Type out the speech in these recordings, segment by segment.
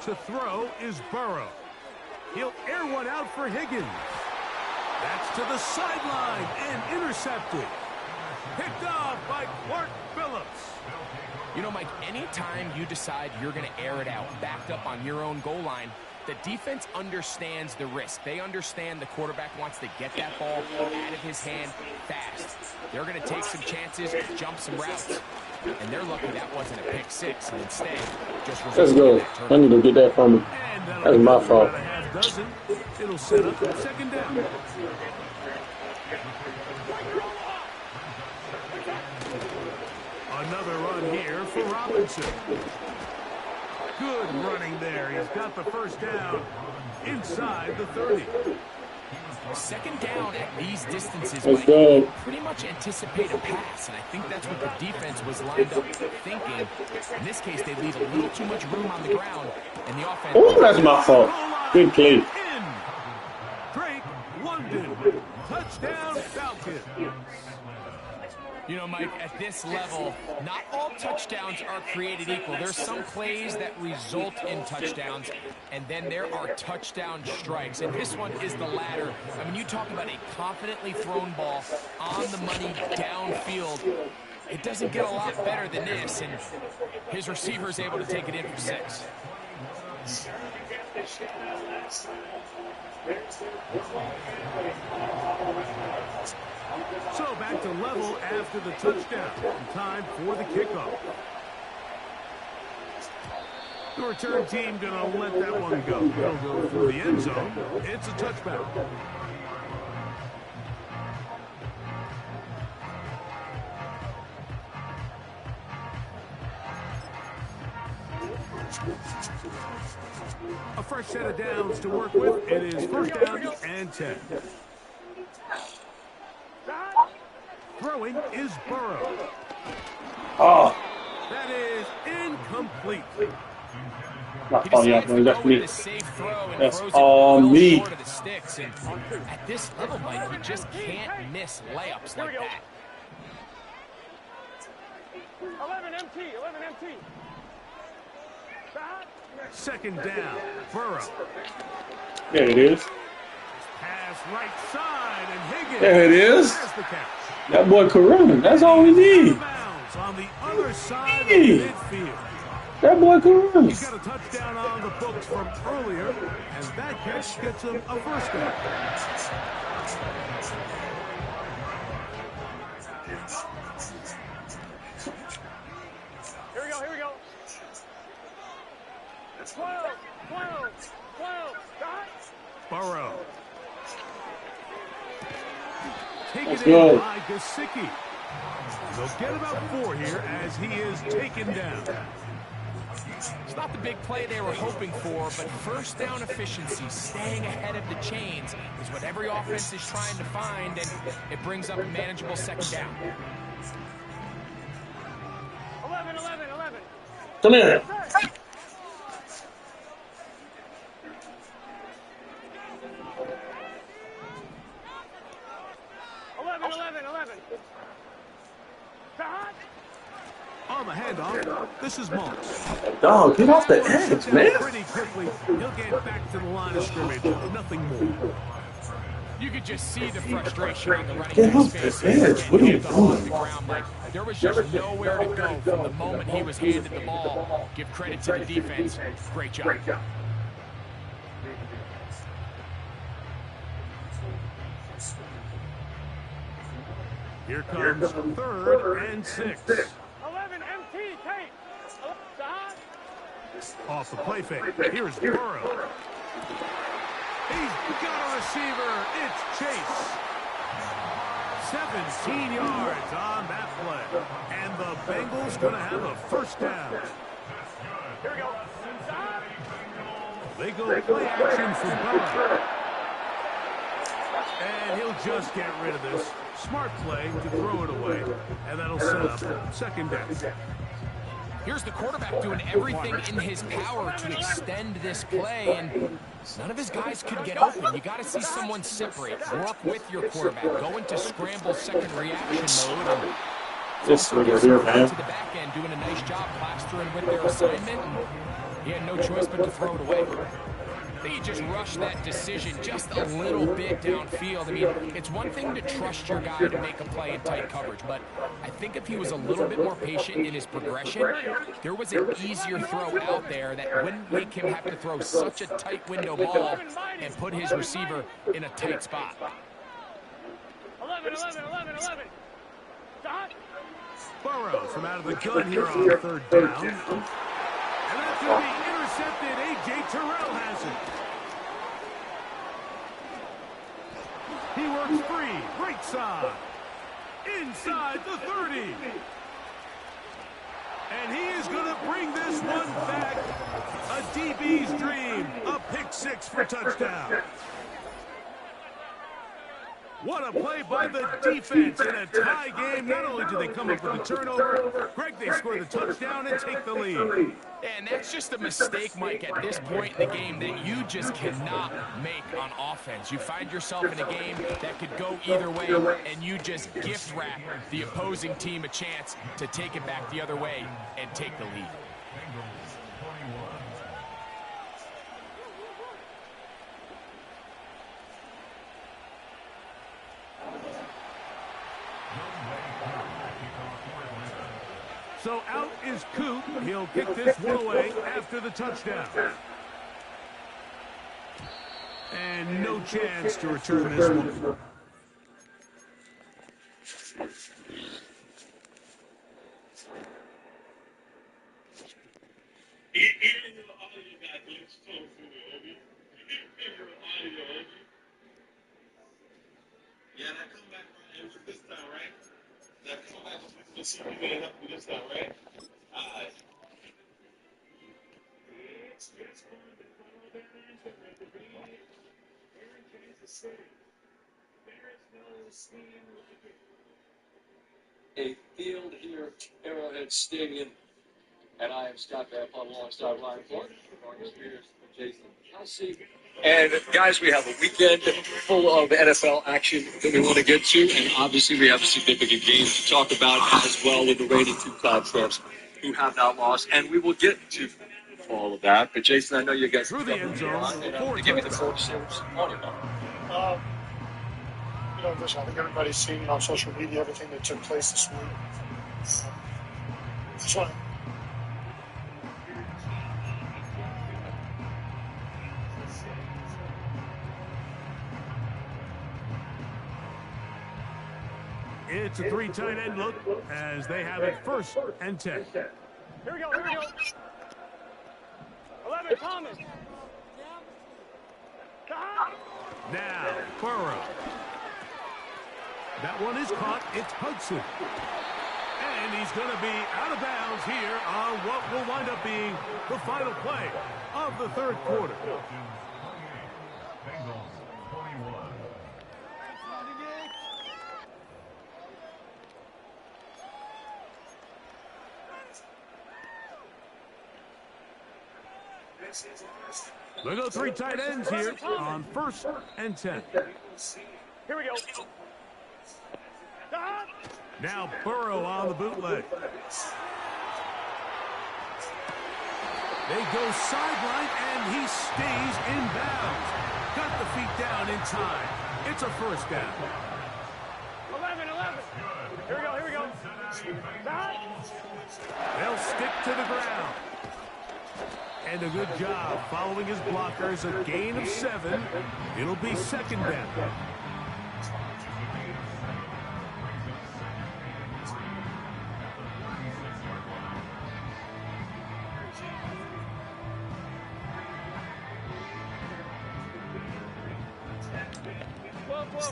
To throw is Burrow. He'll air one out for Higgins. That's to the sideline and intercepted. Picked off by Clark Phillips. You know, Mike, anytime you decide you're going to air it out, backed up on your own goal line, the defense understands the risk. They understand the quarterback wants to get that ball out of his hand fast. They're going to take some chances, jump some routes. And they're lucky that wasn't a pick six, and instead just was. Let's go. I need to get that from me. That's my fault. It'll set up second down. Another run here for Robinson. Good running there. He's got the first down inside the 30. Second down at these distances, Let's Mike, go. pretty much anticipate a pass, and I think that's what the defense was lined up thinking. In this case, they leave a little too much room on the ground, and the offense... Oh, that's my fault. Good play. In. Drake London. Touchdown Falcons. You know, Mike, at this level, not all touchdowns are created equal. There's some plays that result in touchdowns, and then there are touchdown strikes. And this one is the latter. I mean, you talk about a confidently thrown ball on the money downfield. It doesn't get a lot better than this, and his receiver is able to take it in for 6. So back to level after the touchdown. Time for the kickoff. The return team going to let that one go. It'll go through the end zone. It's a touchback. A fresh set of downs to work with. It is first down and 10. Throwing is Burrow. Oh. That is incomplete. That's me. That's all me. At this level, Mike, you just can't miss layups like that. 11 MT, 11 MT. Second down, Burrow. There it is. Pass right side, and Higgins. There it is. The catch. That boy can run. That's all we need. On the other side of the midfield. That boy can run. He's got a touchdown on the books from earlier, and that catch gets him a first down. Here we go, here we go. 12, 12, 12, Burrow. Taken Let's in go. by Gesicki. They'll get about 4 here as he is taken down. It's not the big play they were hoping for, but first down efficiency, staying ahead of the chains, is what every offense is trying to find, and it brings up a manageable second down. 11, 11, 11. Come here. 11, 11, 11. On the handoff, this is Moss. Dog, get off the edge, man. Pretty quickly, he'll get back to the line of scrimmage. Nothing more. You could just see the frustration on the running Get back's off the face. edge. What are you The ball off the doing? ground, Mike. There was just nowhere to go from the moment he was handed the ball. Give credit to the defense. Great job. Here comes 3rd and 6. 11 MT, take. Off the play fake. Here's Burrow. He's got a receiver. It's Chase. 17 yards on that play. And the Bengals going to have a first down. Here we go. They go play action for Burrow. And he'll just get rid of this. Smart play to throw it away. And that'll set up second down. Here's the quarterback doing everything in his power to extend this play, and none of his guys could get open. You got to see someone separate, work with your quarterback, go into scramble second reaction mode, and This nigga here, man. To the back end, doing a nice job plastering with their assignment, and he had no choice but to throw it away. I think he just rushed that decision just a little bit downfield. I mean, it's one thing to trust your guy to make a play in tight coverage, but I think if he was a little bit more patient in his progression, there was an easier throw out there that wouldn't make him have to throw such a tight window ball and put his receiver in a tight spot. 11, 11, 11, 11. Dot. Burrow from out of the gun here on third down. And that's going to be intercepted. A.J. Terrell has it. He works free. Right side. Inside the 30. And he is going to bring this one back. A DB's dream. A pick six for touchdown. What a play by the defense in a tie game. Not only do they come up with the turnover, Greg, they score the touchdown and take the lead. And that's just a mistake, Mike, at this point in the game that you just cannot make on offense. You find yourself in a game that could go either way, and you just gift wrap the opposing team a chance to take it back the other way and take the lead. So out is Coop. He'll kick this one away after the touchdown. And no chance to return this one. Yeah, that comeback run was this time, right? That comeback was this time, right? A field here at Arrowhead Stadium, and I am Scott Van Pond alongside Ryan Clark, Marcus Spears, and Jason Kelsey. And guys, we have a weekend full of NFL action that we want to get to, and obviously we have a significant game to talk about as well with the reigning two-time champs who have not lost, and we will get to all of that. But Jason, I know you guys through the end zone. to give me the floor to say what's on your mind. Listen, I think everybody's seen it on social media, everything that took place this week. Just want It's a three tight end look as they have it first and 10. Here we go, here we go. 11, Thomas. Dot. Now, Burrow. That one is caught. It's Hudson. And he's going to be out of bounds here on what will wind up being the final play of the third quarter. They go three tight ends here on first and 10. Here we go. Dot. Now Burrow on the bootleg. They go sideline, and he stays in bounds. Got the feet down in time. It's a first down. 11, 11. Here we go, here we go. Dot. They'll stick to the ground. And a good job following his blockers. A gain of 7. It'll be second down.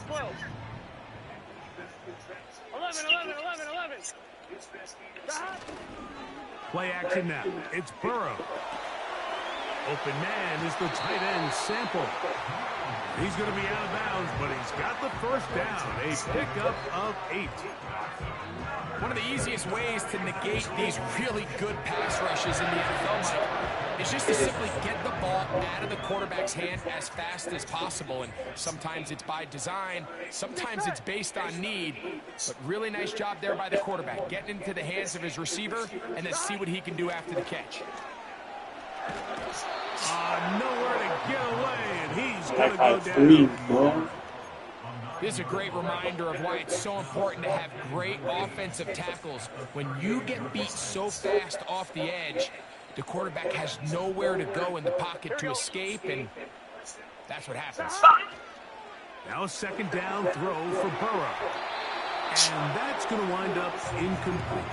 Twelve. 11. Dot. Play action now. It's Burrow. Open man is the tight end, Sample. He's going to be out of bounds, but he's got the first down. A pickup of 8. One of the easiest ways to negate these really good pass rushes in the NFL, Mike, is just to simply get the ball out of the quarterback's hand as fast as possible. And sometimes it's by design, sometimes it's based on need. But really nice job there by the quarterback, getting into the hands of his receiver and then see what he can do after the catch. Nowhere to get away, and he's going to go down. This is a great reminder of why it's so important to have great offensive tackles. When you get beat so fast off the edge, the quarterback has nowhere to go in the pocket to escape, and that's what happens. Now a second down throw for Burrow. And that's going to wind up incomplete.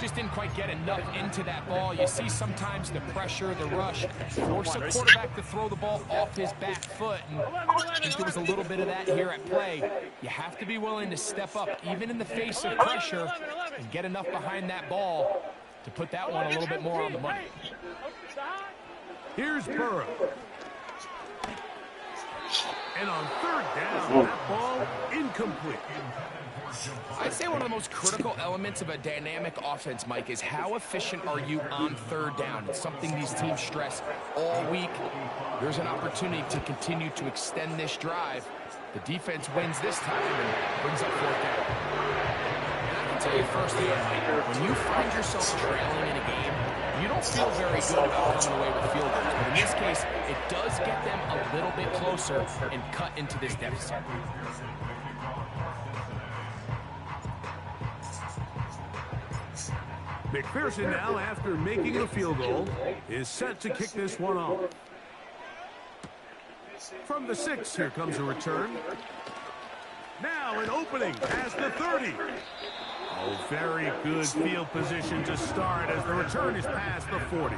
Just didn't quite get enough into that ball. You see sometimes the pressure, the rush, force a quarterback to throw the ball off his back foot. And I think there was a little bit of that here at play. You have to be willing to step up, even in the face of pressure, and get enough behind that ball to put that one a little bit more on the money. Here's Burrow. And on third down, that ball incomplete. I'd say one of the most critical elements of a dynamic offense, Mike, is how efficient are you on third down. It's something these teams stress all week. There's an opportunity to continue to extend this drive. The defense wins this time and brings up fourth down. And I can tell you firsthand, Mike, when you find yourself trailing in a game, you don't feel very good about coming away with field goals. But in this case, it does get them a little bit closer and cut into this deficit. McPherson now, after making the field goal, is set to kick this one off. From the 6, here comes a return. Now an opening past the 30. Oh, very good field position to start as the return is past the 40.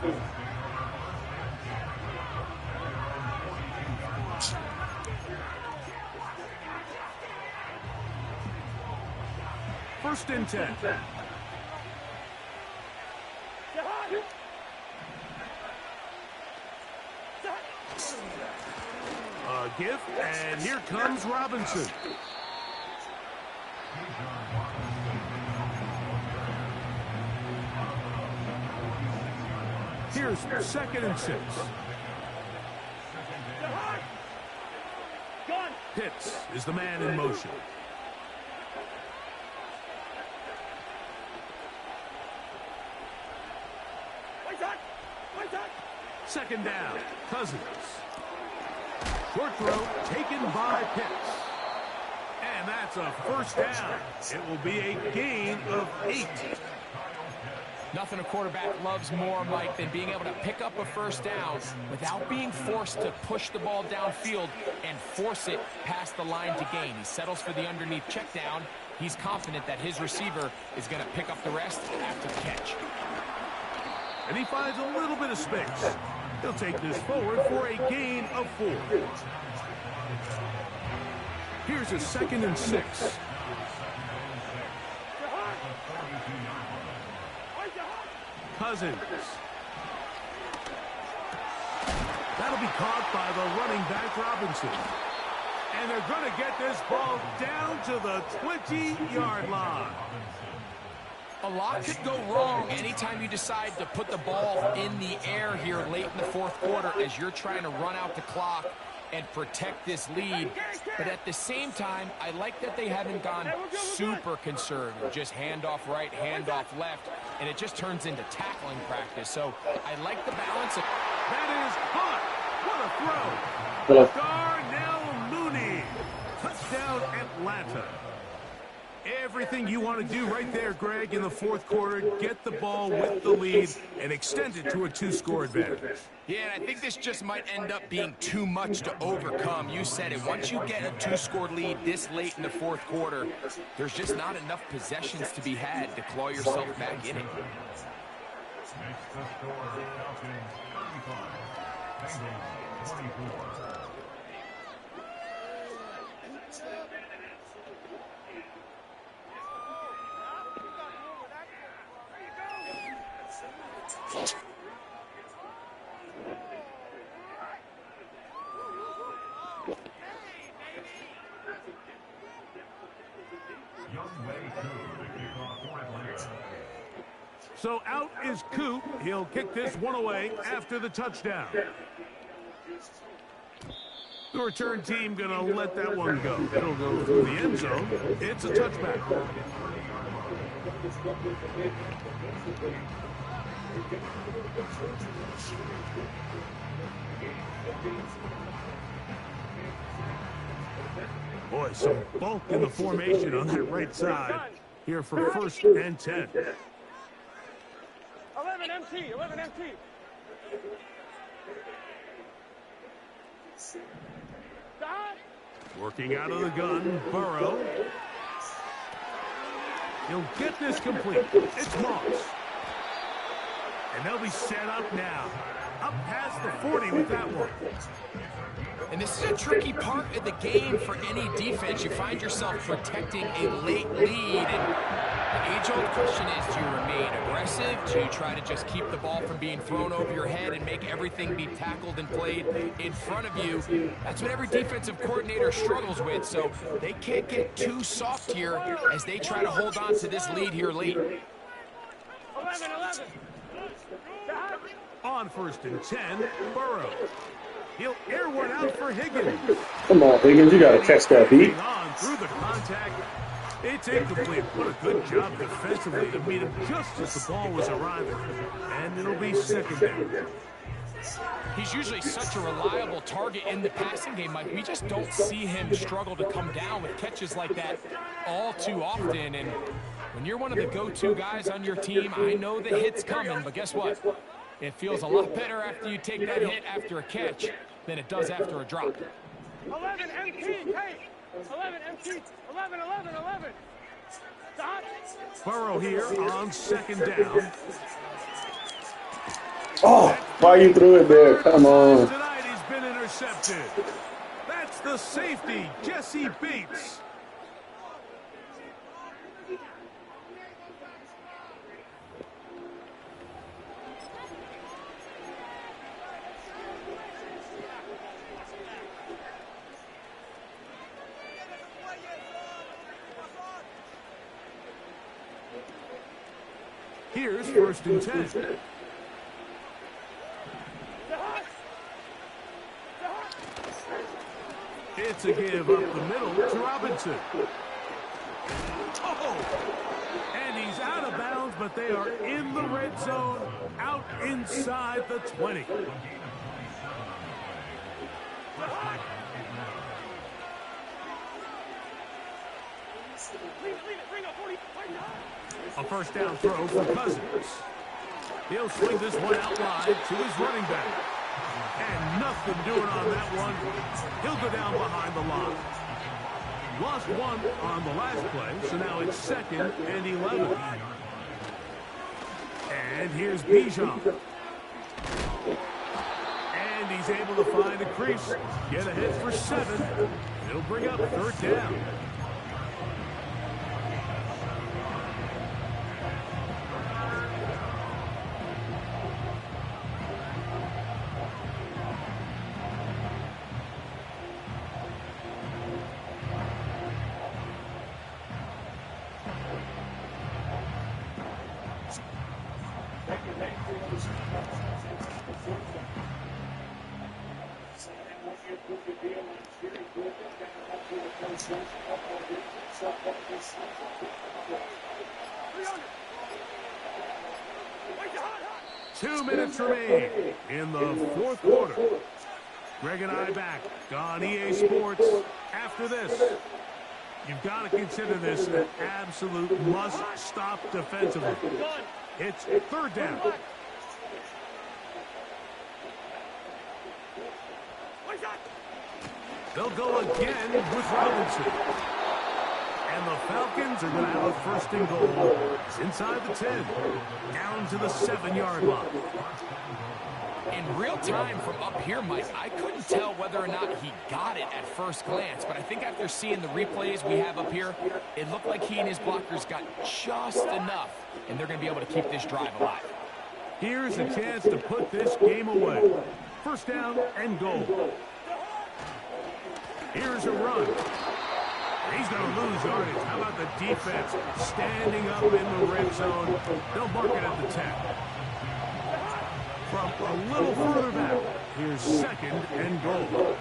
First and 10. A gift, and here comes Robinson. Here's second and 6. Pitts is the man in motion. Second down, Cousins. Short throw taken by Pitts. And that's a first down. It will be a gain of 8. Nothing a quarterback loves more, Mike, than being able to pick up a first down without being forced to push the ball downfield and force it past the line to gain. He settles for the underneath check down. He's confident that his receiver is going to pick up the rest after the catch. And he finds a little bit of space. He'll take this forward for a gain of 4. Here's a second and 6. Cousins. That'll be caught by the running back, Robinson. And they're going to get this ball down to the 20-yard line. A lot could go wrong anytime you decide to put the ball in the air here late in the fourth quarter as you're trying to run out the clock and protect this lead. But at the same time, I like that they haven't gone super conservative. Just handoff right, handoff left, and it just turns into tackling practice. So I like the balance. That is hot. What a throw. Darnell Mooney. Touchdown, Atlanta. Everything you want to do right there, Greg, in the fourth quarter. Get the ball with the lead and extend it to a 2-score advantage. Yeah, and I think this just might end up being too much to overcome. You said it. Once you get a 2-score lead this late in the fourth quarter, there's just not enough possessions to be had to claw yourself back in it. So out is Coop. He'll kick this one away after the touchdown. The return team going to let that one go. It'll go through the end zone. It's a touchback. Boy, some bulk in the formation on that right side. Here for 1st and 10. 11 MT, 11 MT. Stop. Working out of the gun, Burrow. He'll get this complete. It's Moss. And they'll be set up now. Up past the 40 with that one. And this is a tricky part of the game for any defense. You find yourself protecting a late lead. And the age-old question is, do you remain aggressive? Do you try to just keep the ball from being thrown over your head and make everything be tackled and played in front of you? That's what every defensive coordinator struggles with. So they can't get too soft here as they try to hold on to this lead here late. 11, 11. On 1st and 10, Burrow. He'll air one out for Higgins. Come on, Higgins, you got to catch that beat. On through the contact. It's incomplete. What a good job defensively to meet him just as the ball was arriving. And it'll be 2nd down. He's usually such a reliable target in the passing game, Mike. We just don't see him struggle to come down with catches like that all too often. And when you're one of the go-to guys on your team, I know the hit's coming, but guess what? It feels a lot better after you take that hit after a catch than it does after a drop. 11 MT, hey! 11 MT, 11, 11, 11. Stop. Burrow here on 2nd down. Oh, why you threw it there? Come on. Tonight he's been intercepted. That's the safety, Jesse Bates. Here's 1st and 10. It's a give up the middle to Robinson. Oh! And he's out of bounds, but they are in the red zone, out inside the 20. A 1st down throw for Cousins. He'll swing this one out wide to his running back. And nothing doing on that one. He'll go down behind the line. Lost one on the last play, so now it's 2nd and 11. And here's Bijan. And he's able to find a crease. Get ahead for 7. It'll bring up 3rd down. Two minutes remain in the 4th quarter. Greg and I back on EA Sports after this. You've got to consider this an absolute must-stop defensively. It's 3rd down. They'll go again with Robinson. And the Falcons are going to have a 1st and goal inside the 10, down to the 7-yard line. In real time from up here, Mike, I couldn't tell whether or not he got it at first glance, but I think after seeing the replays we have up here, it looked like he and his blockers got just enough, and they're going to be able to keep this drive alive. Here's a chance to put this game away. 1st down and goal. Here's a run. He's going to lose yardage. How about the defense standing up in the red zone? They'll mark it at the 10. From a little further back, here's 2nd and goal.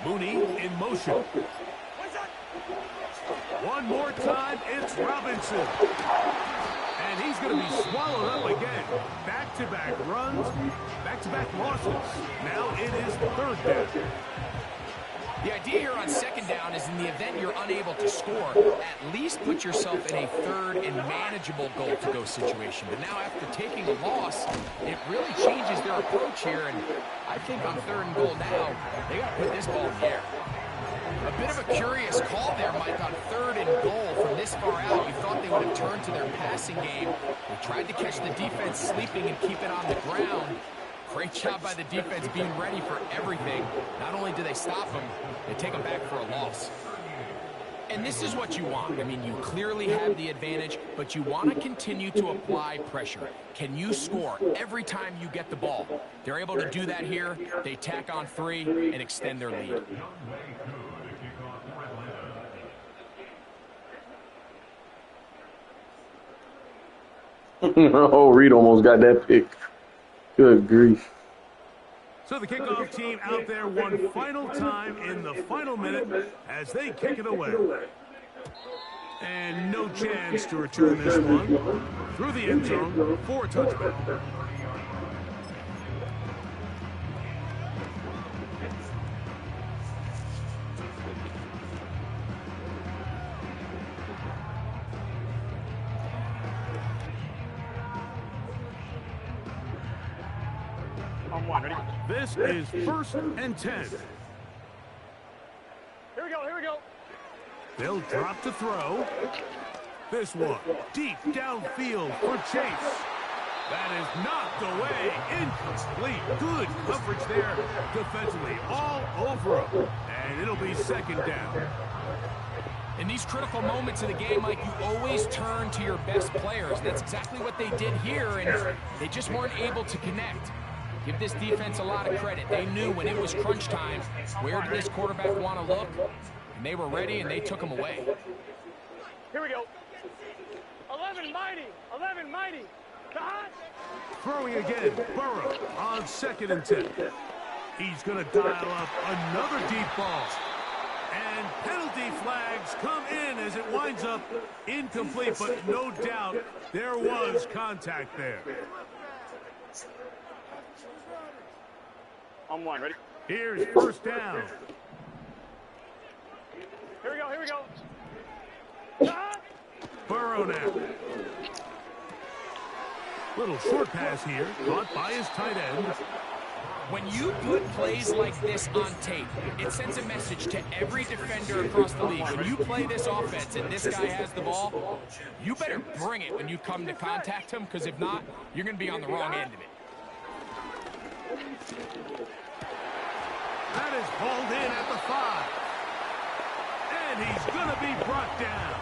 Mooney in motion. One more time, it's Robinson. And he's going to be swallowed up again. Back-to-back runs, back-to-back losses. Now it is 3rd down. The idea here on 2nd down is in the event you're unable to score, at least put yourself in a 3rd and manageable goal-to-go situation. But now after taking a loss, it really changes their approach here. And I think on 3rd and goal now, they got to put this ball in the air. A bit of a curious call there, Mike, on 3rd and goal from this far out. You thought they would have turned to their passing game. They tried to catch the defense sleeping and keep it on the ground. Great job by the defense being ready for everything. Not only do they stop them, they take them back for a loss. And this is what you want. I mean, you clearly have the advantage, but you want to continue to apply pressure. Can you score every time you get the ball? They're able to do that here. They tack on 3 and extend their lead. Oh, Reed almost got that pick. Good grief. So the kickoff team out there one final time in the final minute as they kick it away. And no chance to return this one through the end zone for a touchback. This is 1st and 10. Here we go, here we go. They'll drop to throw. This one deep downfield for Chase. That is knocked away, incomplete. Good coverage there defensively, all over him. And it'll be 2nd down. In these critical moments of the game, Mike, you always turn to your best players. That's exactly what they did here, and they just weren't able to connect. Give this defense a lot of credit. They knew when it was crunch time, where did this quarterback want to look? And they were ready, and they took him away. Here we go. 11 mighty. 11 mighty. Hot. Throwing again, Burrow on 2nd and 10. He's going to dial up another deep ball. And penalty flags come in as it winds up incomplete, but no doubt there was contact there. On 1, ready? Here's 1st down. Here we go, here we go. Hot. Burrow now. Little short pass here, caught by his tight end. When you put plays like this on tape, it sends a message to every defender across the league. When you play this offense and this guy has the ball, you better bring it when you come to contact him, because if not, you're going to be on the wrong end of it. That is hauled in at the 5. And he's going to be brought down.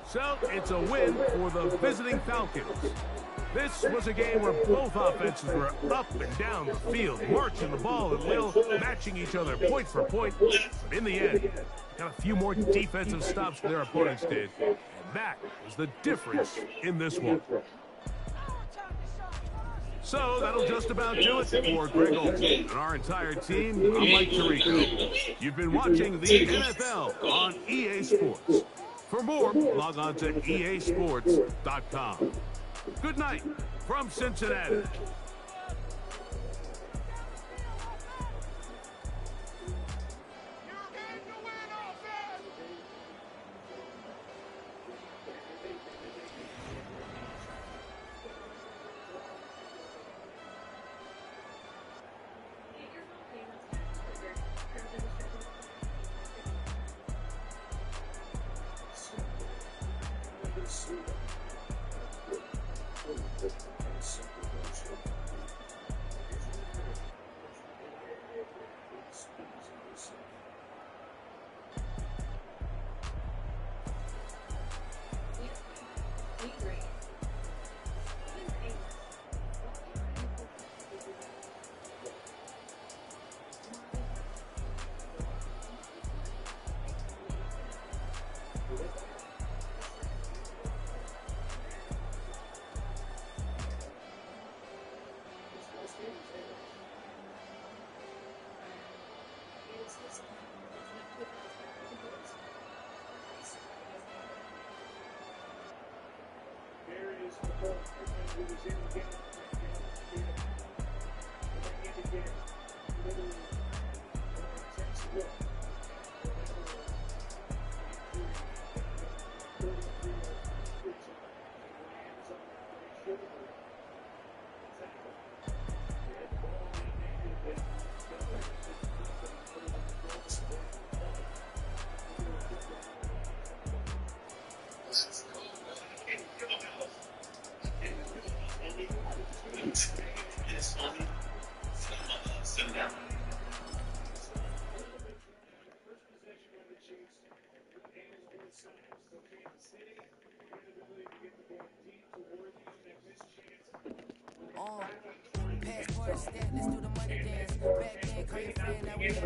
So it's a win for the visiting Falcons. This was a game where both offenses were up and down the field, marching the ball at will, matching each other point for point. But in the end, got a few more defensive stops than their opponents did. And that was the difference in this one. So that'll just about do it for Greg Olson and our entire team. I'm Mike Tirico. You've been watching the NFL on EA Sports. For more, log on to easports.com. Good night from Cincinnati.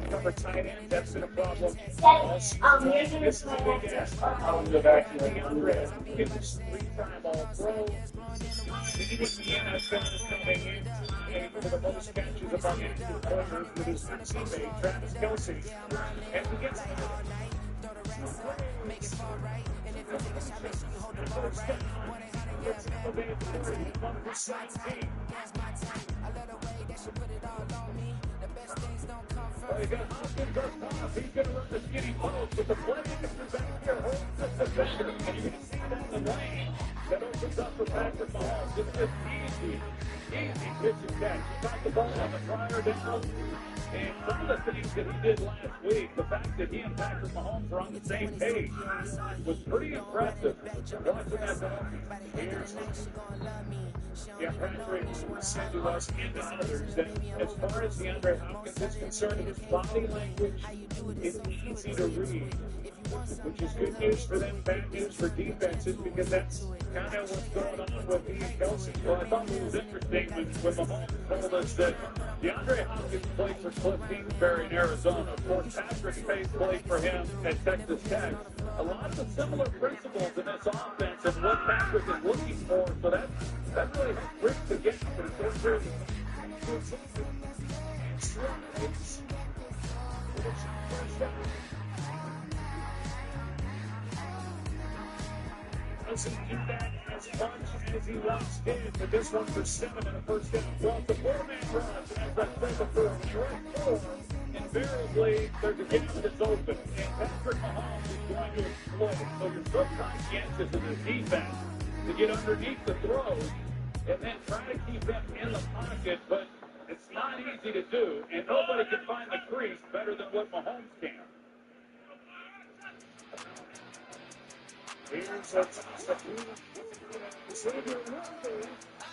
Cover tight end, that's been a problem. This is a big ass on the back of the Andre. It's 3-time All-Pro. Leading the NFL coming in for the most catches among active players with his teammate Travis Kelce. And he gets He got Hopkins up top. He's going to run the skinny post with the play back here. Holds the defender. And you can see it on the lane that opens up for Patrick Mahomes. It's just easy pitch and catch. He got the ball on the prior down. And some of the things that he did last week, the fact that he and Patrick Mahomes were on the same page, was pretty impressive. Watching that ball. Yeah, Patrick said to us and others that as far as DeAndre Hopkins is concerned, his body language is easy to read, which is good news for them, bad news for defenses, because that's kind of what's going on with me and Kelce. Well, I thought it was interesting when Mahomes told us that DeAndre Hopkins played for Cliff Kingsbury in Arizona. Of course, Patrick Pace played for him at Texas Tech. A lot of the similar principles in this offense and what Patrick is looking for, so that really helps bridge the gap for the short doesn't do that as much as he wants to, but this one for 7 and a first down. Well, the 4-man rush, as I said before, when you're at 4, invariably there's a gap that's open, and Patrick Mahomes is going to exploit. So you're so conscientious in the defense to get underneath the throws and then try to keep him in the pocket, but it's not easy to do, and nobody can find the crease better than what Mahomes can. Here's a toss-up. Xavier Remy,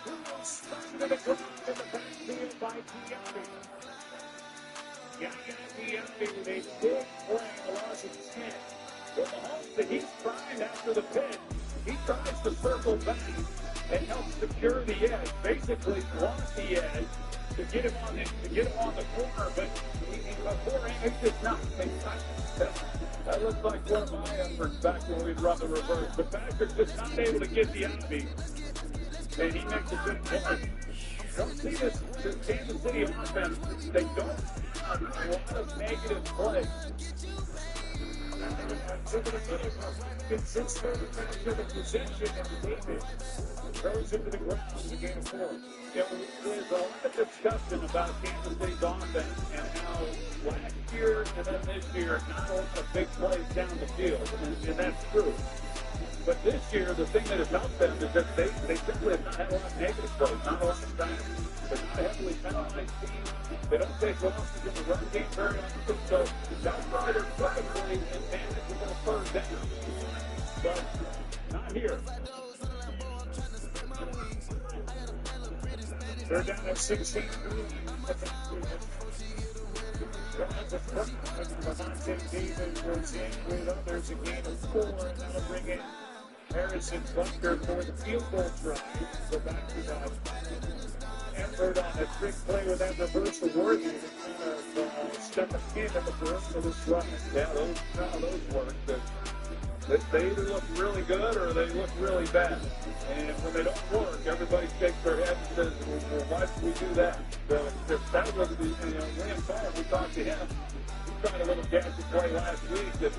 who was stunned to the ground in the backfield by Giambi. Giambi with a big play, a loss of 10. Well, Mahomes, he's primed after the pitch. He tries to circle back and help secure the edge, basically block the edge to get him on the corner, but before it's just not. That looks like one of my efforts back when we'd run the reverse. But Patrick's just not able to get the enemy. And he makes a good point. Don't see this Kansas City offense. They don't have a lot of negative plays. Throws into the ground in the game of 4. There's a lot of discussion about Kansas City's offense and how last year and then this year not a lot of big plays down the field, and that's true. But this year, the thing that has helped them is that they simply have not had a lot of negative plays, not a lot of times. They're not a heavily penalized team. They don't take losses in the run game very often, so that's why they're typically advantage with a third down. But not here. They're down at 16. Devontae Davis goes in with others, a gain of 4, and that'll bring in Harrison Butker for the field goal drive. So back to that effort on a trick play with that reversal worthy. Kind of step in at the first of this drive. Yeah, those work. They either look really good or they look really bad. And when they don't work, everybody shakes their head and says, well, why did we do that? If that was Liam Carr, we talked to him. He tried a little gadget play last week that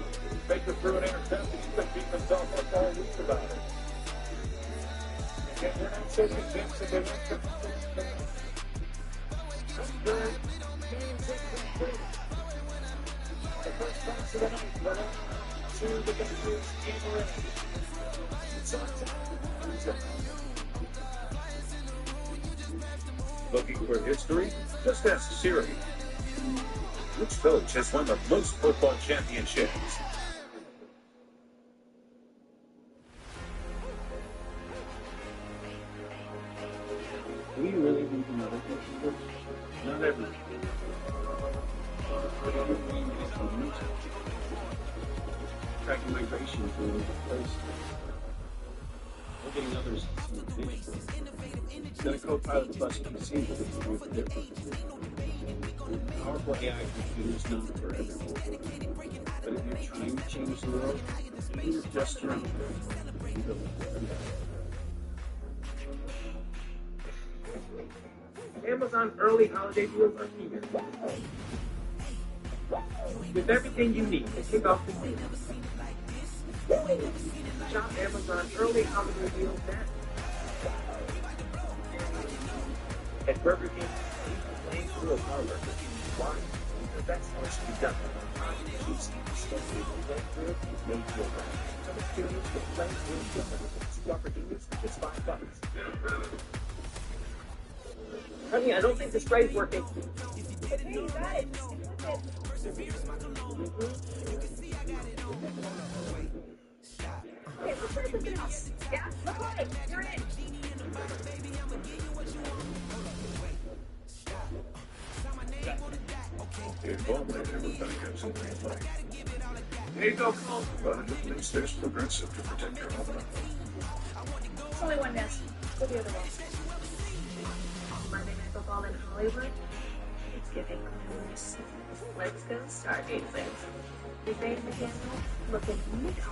Baker threw an interception. He's been beating himself up all week about it. And we're not so convinced that they went for the first pass of the night, but to the Dodgers in red. It's on time. Looking for history? Just ask Siri. Which coach has won the most football championships? We really need another coach. Not every. Tracking migration to another place. We're getting others some vision. Then a co-pilot the bus can see that it's doing the difference. Powerful AI computers not for everyone. But if you're trying to change the world, you're just your own. Amazon early holiday deals are here. With everything you need to kick off the season. Shop Amazon early holiday deals now. At Burger King, you can claim through a car burger. Why? Because that's how it should be done. Juicy, spicy, playing through it, made feel right. Some experience with playing through different. Two opportunities for just $5. Honey, I don't think the spray's working. Yeah, look at it. You're in. Here you go, Cole. But at least there's Progressive to protect your home. It's only one nest. Go the other way. Monday Night Football in Hollywood. It's giving news. Let's go stargazing. Rebate McDaniel looking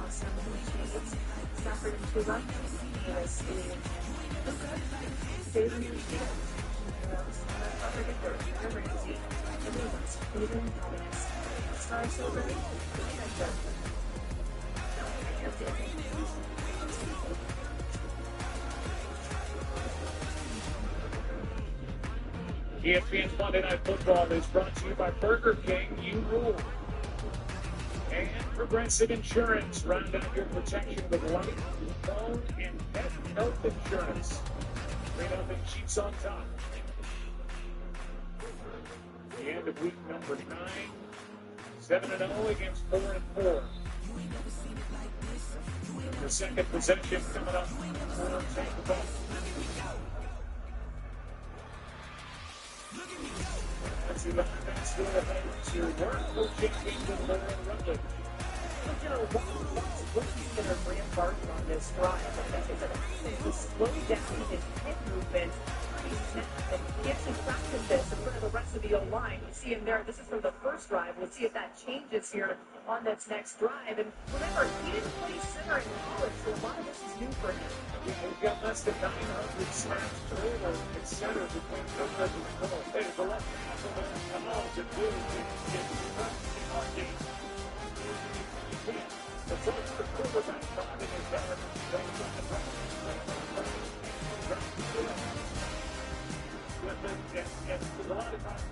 awesome in the shades. Stafford and Tuba. US leading. Days in your seat. Not forget their Ramsey. Everyone's favorite dominance. Star Silver. No, I can't do it. ESPN's Monday Night Football is brought to you by Burger King. You rule. And Progressive Insurance. Round out your protection with life, phone, and pet health insurance. 3-0 Chiefs on top. The end of week number 9. 7-0 against 4-4. The second possession coming up for Tampa Bay. That's the offense to work for champions in the runway. What's going to reembark on this drive? I think it's to slow down his hip movement pretty snap and he actually practiced this in front of the rest of the O-line. You see him there. This is from the first drive. We'll see if that changes here on this next drive. And remember, he didn't play center in college, so a lot of this is new for him. We've got less than 900 snaps total at center between Cook and Cole. Hey, the left tackle there, come on to do is our game. The first quarterback driving is there. And a lot of times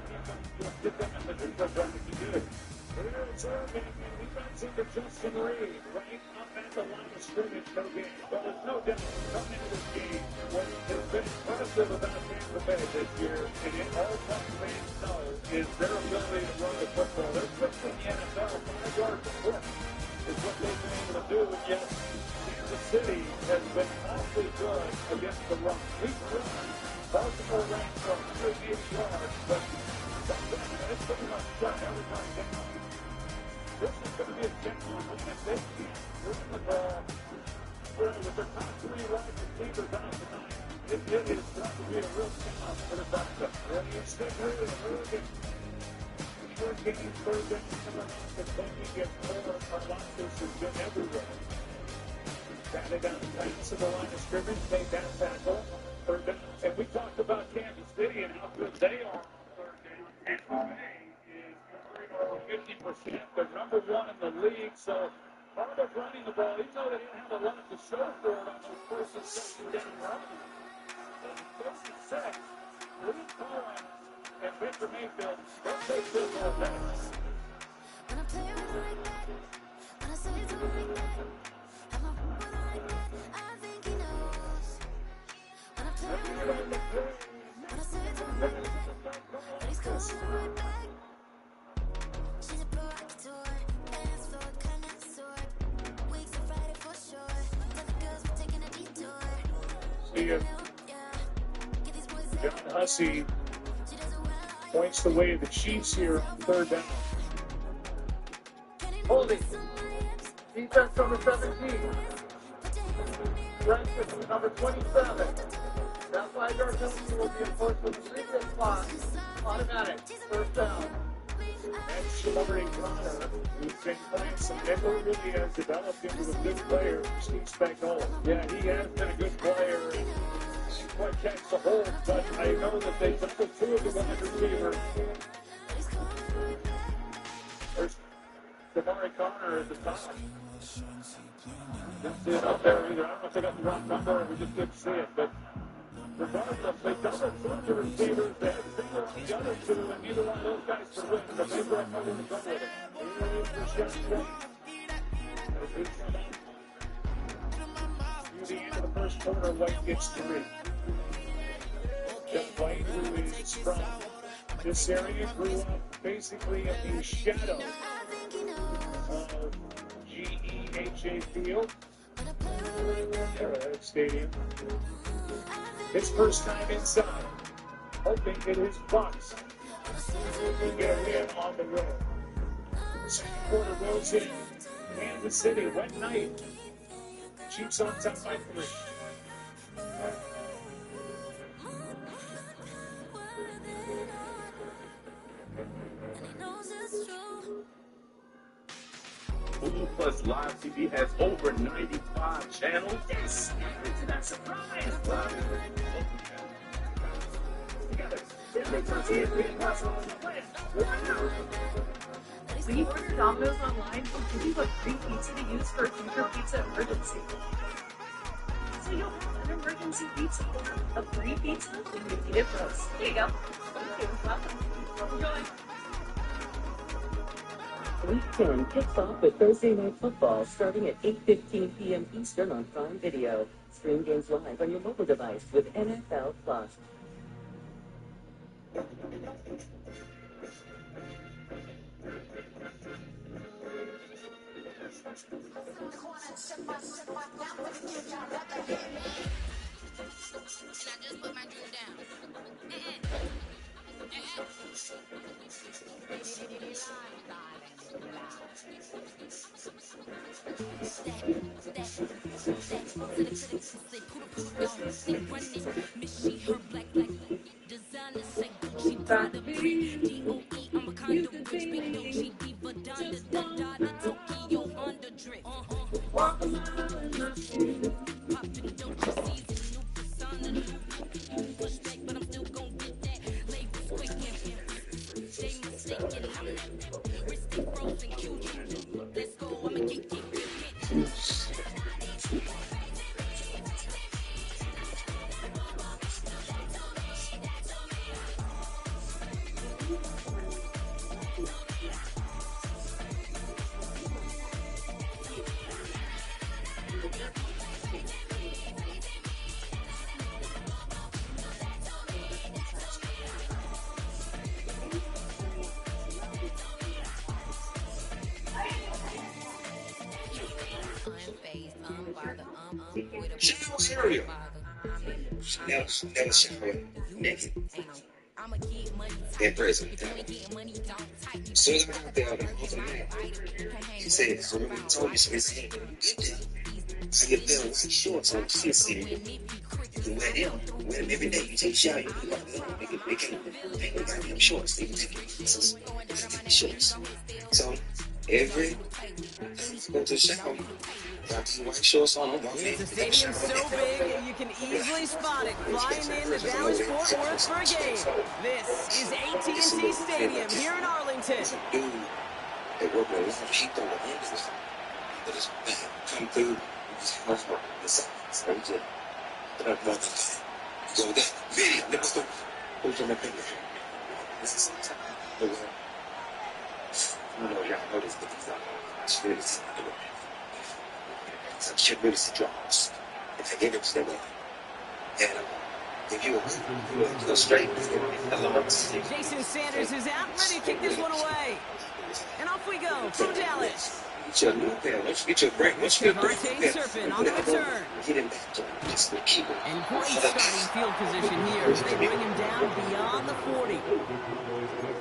you'll get them in the neutral zone if you do it. Here's Remy, and he runs into Justin Reed, right up at the line of scrimmage. No game. But there's no doubt coming into this game what has been impressive about Tampa Bay this year, and it all Bucs fans know is their ability to run the football. They're fifth in the NFL, 5 yards a clip is what they've been able to do, and yet Kansas City has been awfully good against the run. We've run Baltimore ranks for 180 yards, but it's pretty much shut every time down. This is going to be a genuine win if they can run the ball with their top 3 wide receivers out tonight. It is going to be a real challenge for the backup. Ready and stick with it, Oregon. Hurricanes, third down, Kentucky gets more. Our losses has been everywhere. Batted down tight to the line of scrimmage, made that tackle. Third down. And we talked about Kansas City and how good they are. Tampa Bay is over 50%. They're number 1 in the league. So part of running the ball, even though they didn't have a lot to show for it on those first and second down runs, for Mayfield. Let's take this one next. See if John Hussey points the way of the Chiefs here on third down. Holding. Defense number 17. Brentford, number 27. That 5-yard penalty will be enforced with the previous spot. Automatic. First down. That's Shamari Connor, who's been playing some nickel, really has developed into a good player for Steve Spagnuolo. Yeah, he has been a good player and didn't quite catch the hold, but I know that they took the two of the wide receiver. There's Shamari Connor at the top. Didn't see it up there either. I don't know if they got the wrong number or we just didn't see it, but regardless, they double two the receivers. They had single on the other two, and neither one of those guys could win, but they brought nothing to come with it. Here is the shot play. Near the end of the first quarter, White gets 3. Jeff White, who is from this area, grew up basically in the shadow of GEHA Field, Arrowhead Stadium. His first time inside, hoping that his Bucks can get a win on the road. Second quarter rolls in Kansas City, wet night. Chiefs on top by 3. Hulu Plus Live TV has over 95 channels. Yes! Into that surprise! Together. When you order Domino's online, they'll give you a free pizza to use for a future pizza emergency. So you'll have an emergency pizza. A free pizza when you need it most. There you go. Thank you. Welcome. Enjoy. Week 10 kicks off with Thursday Night Football starting at 8:15 p.m. Eastern on Prime Video. Stream games live on your mobile device with NFL Plus. Chanel cereal. Chanel shower naked. In prison. As soon as I got there, I was off the mat. She said, I remember you told me, she said, how you feel with some shorts on? She said, you can wear them every day. You take a shower, you can make them goddamn shorts. They can take shorts. So, every time you go to the shower, got these white shorts on them. It's a stadium so big you can easily spot it flying in to Dallas-Fort Worth for a game. This is AT&T Stadium here in Arlington. Dude, they work with a lot of heat on the hands. But it's come through. It's very good. Go with that video. Let's go. Who's on the finger? This is some time. I don't know if y'all noticed, but these cheerleaders are doing it. Some cheerleaders drops. If they get it, they win. And if you go straight, Jason Sanders is out, ready to kick this one away. And off we go from Dallas. Get your new pair. Once you get your break, once you get your break, Serpent on the return. get him back. Just keep him. And great starting field position here. They bring him down beyond the 40.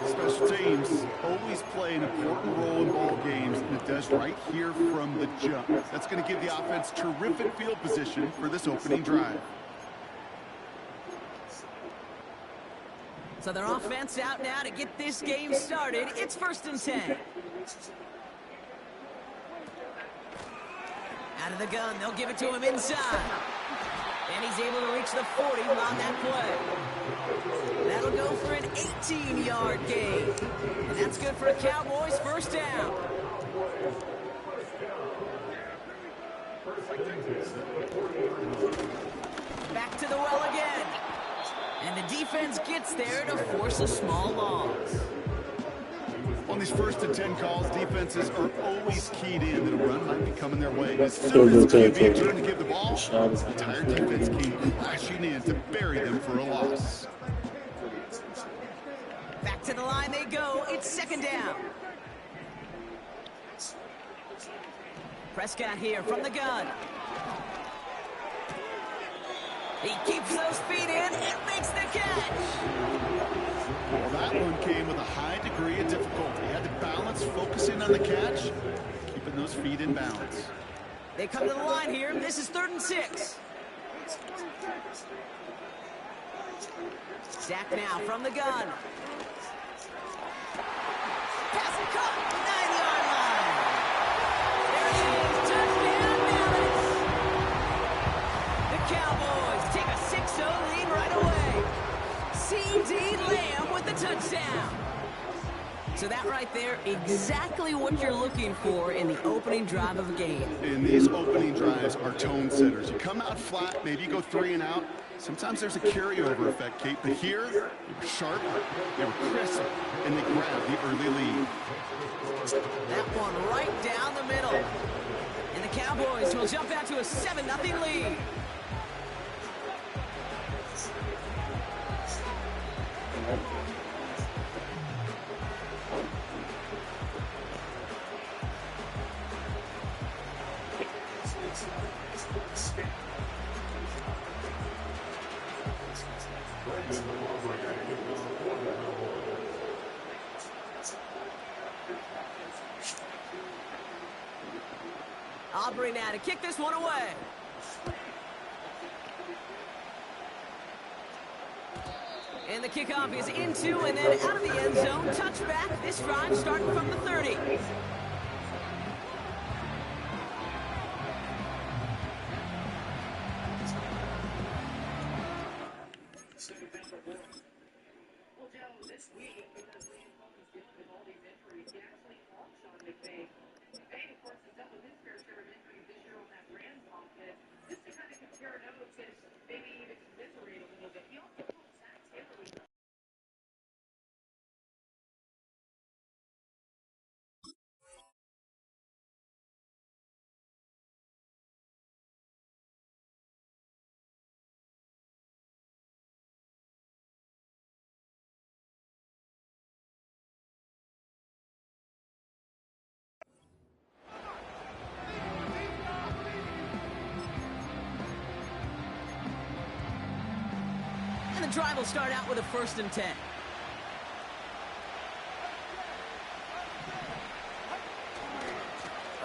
Special teams always play an important role in ball games, and it does right here from the jump. That's going to give the offense terrific field position for this opening drive. So their offense out now to get this game started. It's 1st and 10. Out of the gun, they'll give it to him inside. And he's able to reach the 40 on that play. That'll go for an 18-yard gain. And that's good for a Cowboys 1st down. Back to the well again. And the defense gets there to force a small loss. On these 1st and 10 calls, defenses are always keyed in that a run might be coming their way. As soon as the QB turns to give the ball, the entire defense came crashing in to bury them for a loss. Back to the line they go. It's 2nd down. Prescott here from the gun. He keeps those feet in and makes the catch. Well, that one came with a high degree of difficulty. He had to balance, focusing on the catch, keeping those feet in balance. They come to the line here. This is 3rd and 6. Dak now from the gun. Pass and cut. 9-yard line. There it is. Touchdown, Dallas. The Cowboys take a 6-0 lead right away. C.D. Lamb with the touchdown. So that right there, exactly what you're looking for in the opening drive of a game. And these opening drives are tone setters. You come out flat, maybe you go 3 and out. Sometimes there's a carryover effect, Kate. But here, they were sharp, they were crisp, and they grabbed the early lead. That one right down the middle. And the Cowboys will jump out to a 7-0 lead. Aubrey now to kick this one away. And the kickoff is into and then out of the end zone. Touchback. This drive starting from the 30. And the drive will start out with a 1st and 10.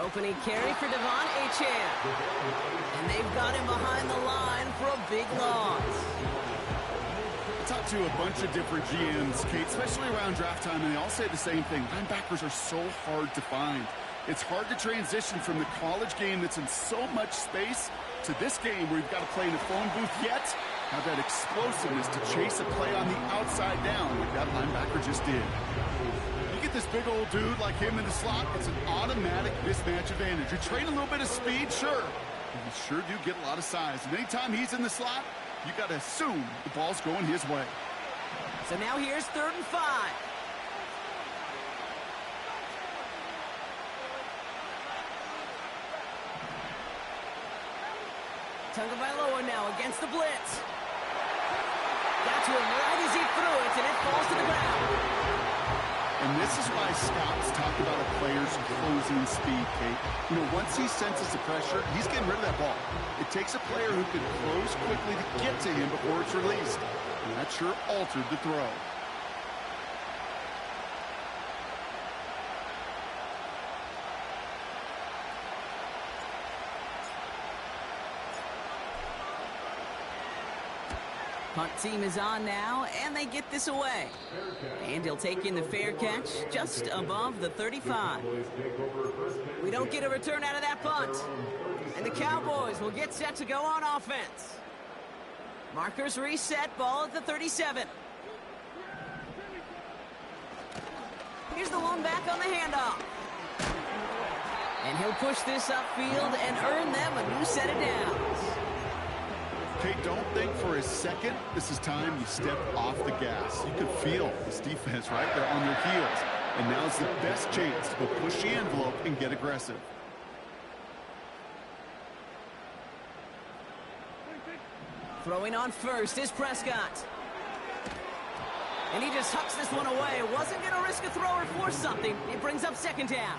Opening carry for Devon Achane. And they've got him behind the line for a big loss. I talked to a bunch of different GMs, Kate, especially around draft time, and they all say the same thing. Linebackers are so hard to find. It's hard to transition from the college game that's in so much space to this game where you've got to play in a phone booth yet have that explosiveness to chase a play on the outside down like that linebacker just did. You get this big old dude like him in the slot, it's an automatic mismatch advantage. You train a little bit of speed, sure. You sure do get a lot of size. And anytime he's in the slot, you got to assume the ball's going his way. So now here's 3rd and 5. Tagovailoa now against the blitz. Got to him right as he threw it, and it falls to the ground. And this is why scouts talk about a player's closing speed, Kate. You know, once he senses the pressure, he's getting rid of that ball. It takes a player who can close quickly to get to him before it's released. And that sure altered the throw. Punt team is on now, and they get this away. And he'll take in the fair catch just above the 35. We don't get a return out of that punt. And the Cowboys will get set to go on offense. Markers reset, ball at the 37. Here's the one back on the handoff. And he'll push this upfield and earn them a new set of downs. Okay, don't think for a second this is time you step off the gas. You can feel this defense right there on their heels. And now's the best chance to go push the envelope and get aggressive. Throwing on first is Prescott. And he just hucks this one away. Wasn't going to risk a throw or force something. It brings up 2nd down.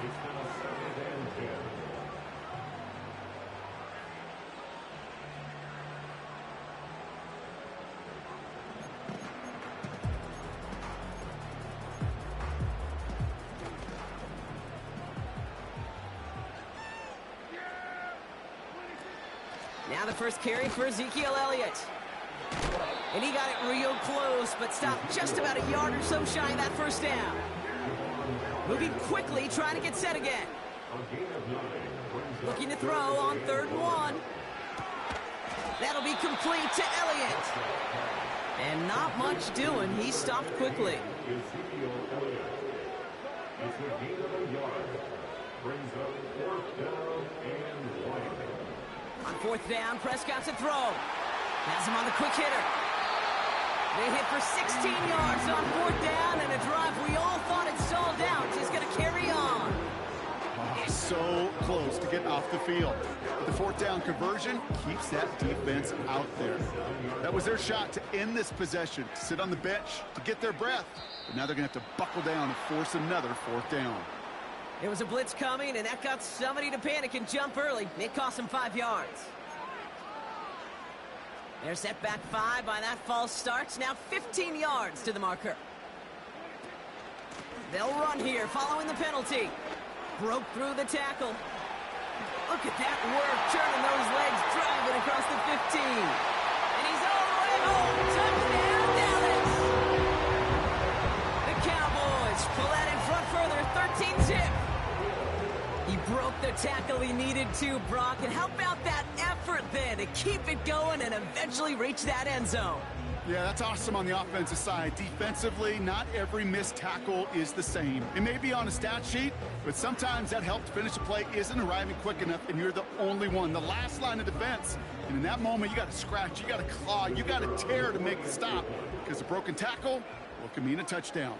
Now the first carry for Ezekiel Elliott. And he got it real close, but stopped just about a yard or so shy of that 1st down. Moving quickly, trying to get set again. Looking to throw on 3rd and 1. That'll be complete to Elliott. And not much doing. He stopped quickly. On 4th down, Prescott's a throw. Has him on the quick hitter. They hit for 16 yards on 4th down, and a drive we all thought had stalled out is going to carry on. Oh, so close to getting off the field. But the 4th down conversion keeps that defense out there. That was their shot to end this possession, to sit on the bench, to get their breath. But now they're going to have to buckle down and force another 4th down. There was a blitz coming, and that got somebody to panic and jump early. It cost them 5 yards. They're set back 5 by that false start. Now 15 yards to the marker. They'll run here following the penalty. Broke through the tackle. Look at that work, turning those legs, driving across the 15. And he's all the way home. Touchdown, Dallas! The Cowboys pull that in front further, 13-zip. He broke the tackle he needed to, Brock. And how about that effort then to keep it going and eventually reach that end zone? Yeah, that's awesome on the offensive side. Defensively, not every missed tackle is the same. It may be on a stat sheet, but sometimes that help to finish a play isn't arriving quick enough, and you're the only one, the last line of defense. And in that moment, you got to scratch, you got to claw, you got to tear to make the stop, because a broken tackle, well, can mean a touchdown.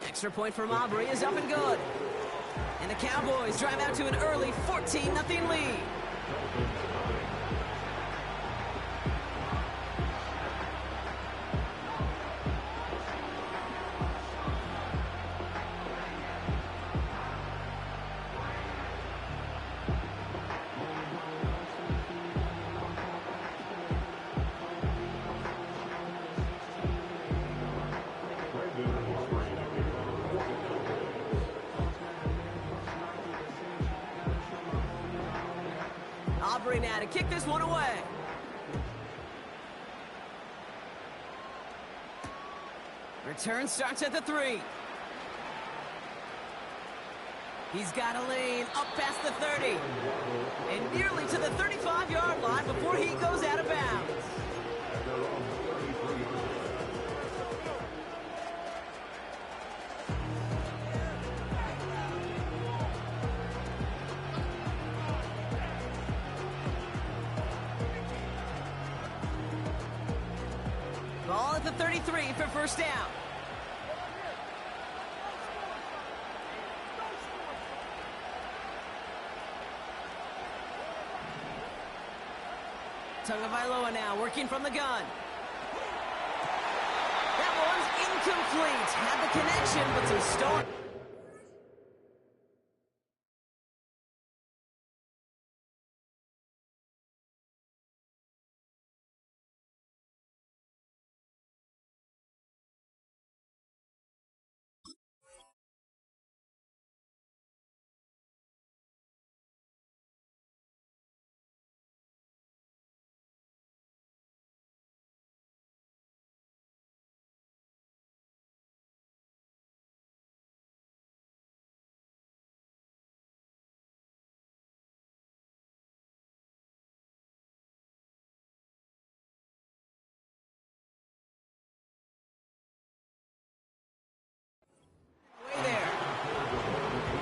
Extra point from Aubrey is up and good. And the Cowboys drive out to an early 14-0 lead. Aubrey now to kick this one away. Return starts at the 3. He's got a lane up past the 30. And nearly to the 35-yard line before he goes out of bounds. the 33 for first down. Tagovailoa now working from the gun. That one's incomplete. Had the connection, but some stone.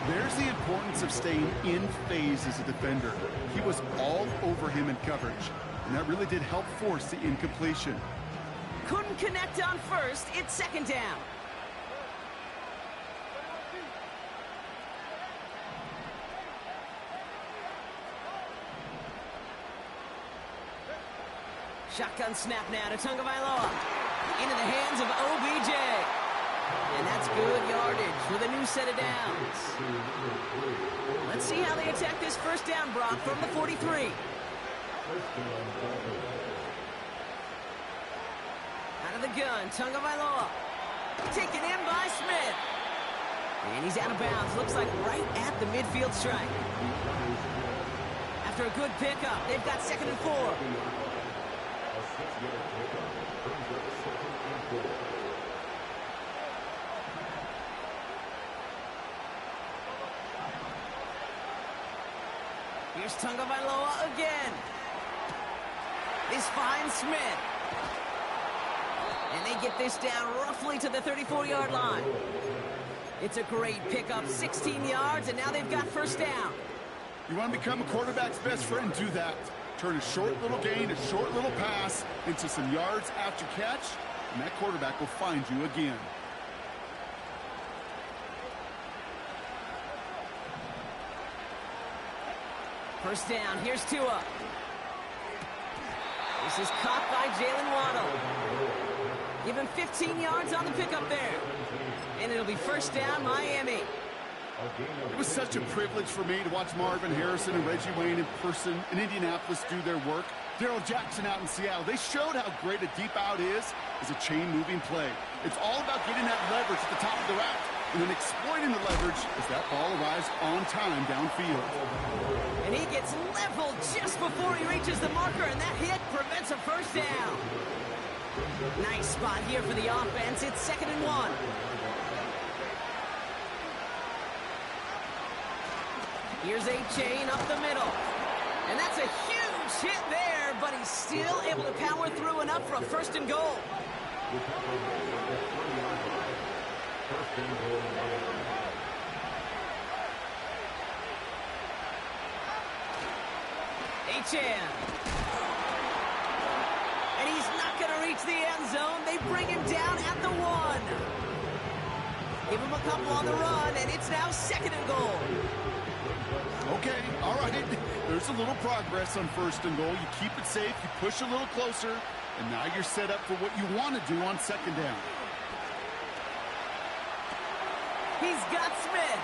There's the importance of staying in phase as a defender. He was all over him in coverage, and that really did help force the incompletion. Couldn't connect on first. It's second down. Shotgun snap now to Tagovailoa. Into the hands of OBJ. And that's good yardage with a new set of downs. Let's see how they attack this first down, Brock, from the 43. Out of the gun, Tagovailoa. Taken in by Smith. And he's out of bounds. Looks like right at the midfield strike. After a good pickup, they've got 2nd and 4. Here's Tagovailoa again. This finds Smith. And they get this down roughly to the 34-yard line. It's a great pickup, 16 yards, and now they've got first down. You want to become a quarterback's best friend, do that. Turn a short little gain, a short little pass into some yards after catch, and that quarterback will find you again. First down, here's Tua. This is caught by Jalen Waddle. Give him 15 yards on the pickup there. And it'll be first down, Miami. It was such a privilege for me to watch Marvin Harrison and Reggie Wayne in person in Indianapolis do their work. Darrell Jackson out in Seattle. They showed how great a deep out is as a chain-moving play. It's all about getting that leverage at the top of the route and then exploiting the leverage as that ball arrives on time downfield. And he gets leveled just before he reaches the marker, and that hit prevents a first down. Nice spot here for the offense. It's 2nd and 1. Here's a chain up the middle. And that's a huge hit there, but he's still able to power through enough for a 1st and goal. Achan. And he's not going to reach the end zone. They bring him down at the 1. Give him a couple on the run, and it's now 2nd and goal. Okay, all right. There's a little progress on 1st and goal. You keep it safe, you push a little closer, and now you're set up for what you want to do on 2nd down. He's got Smith.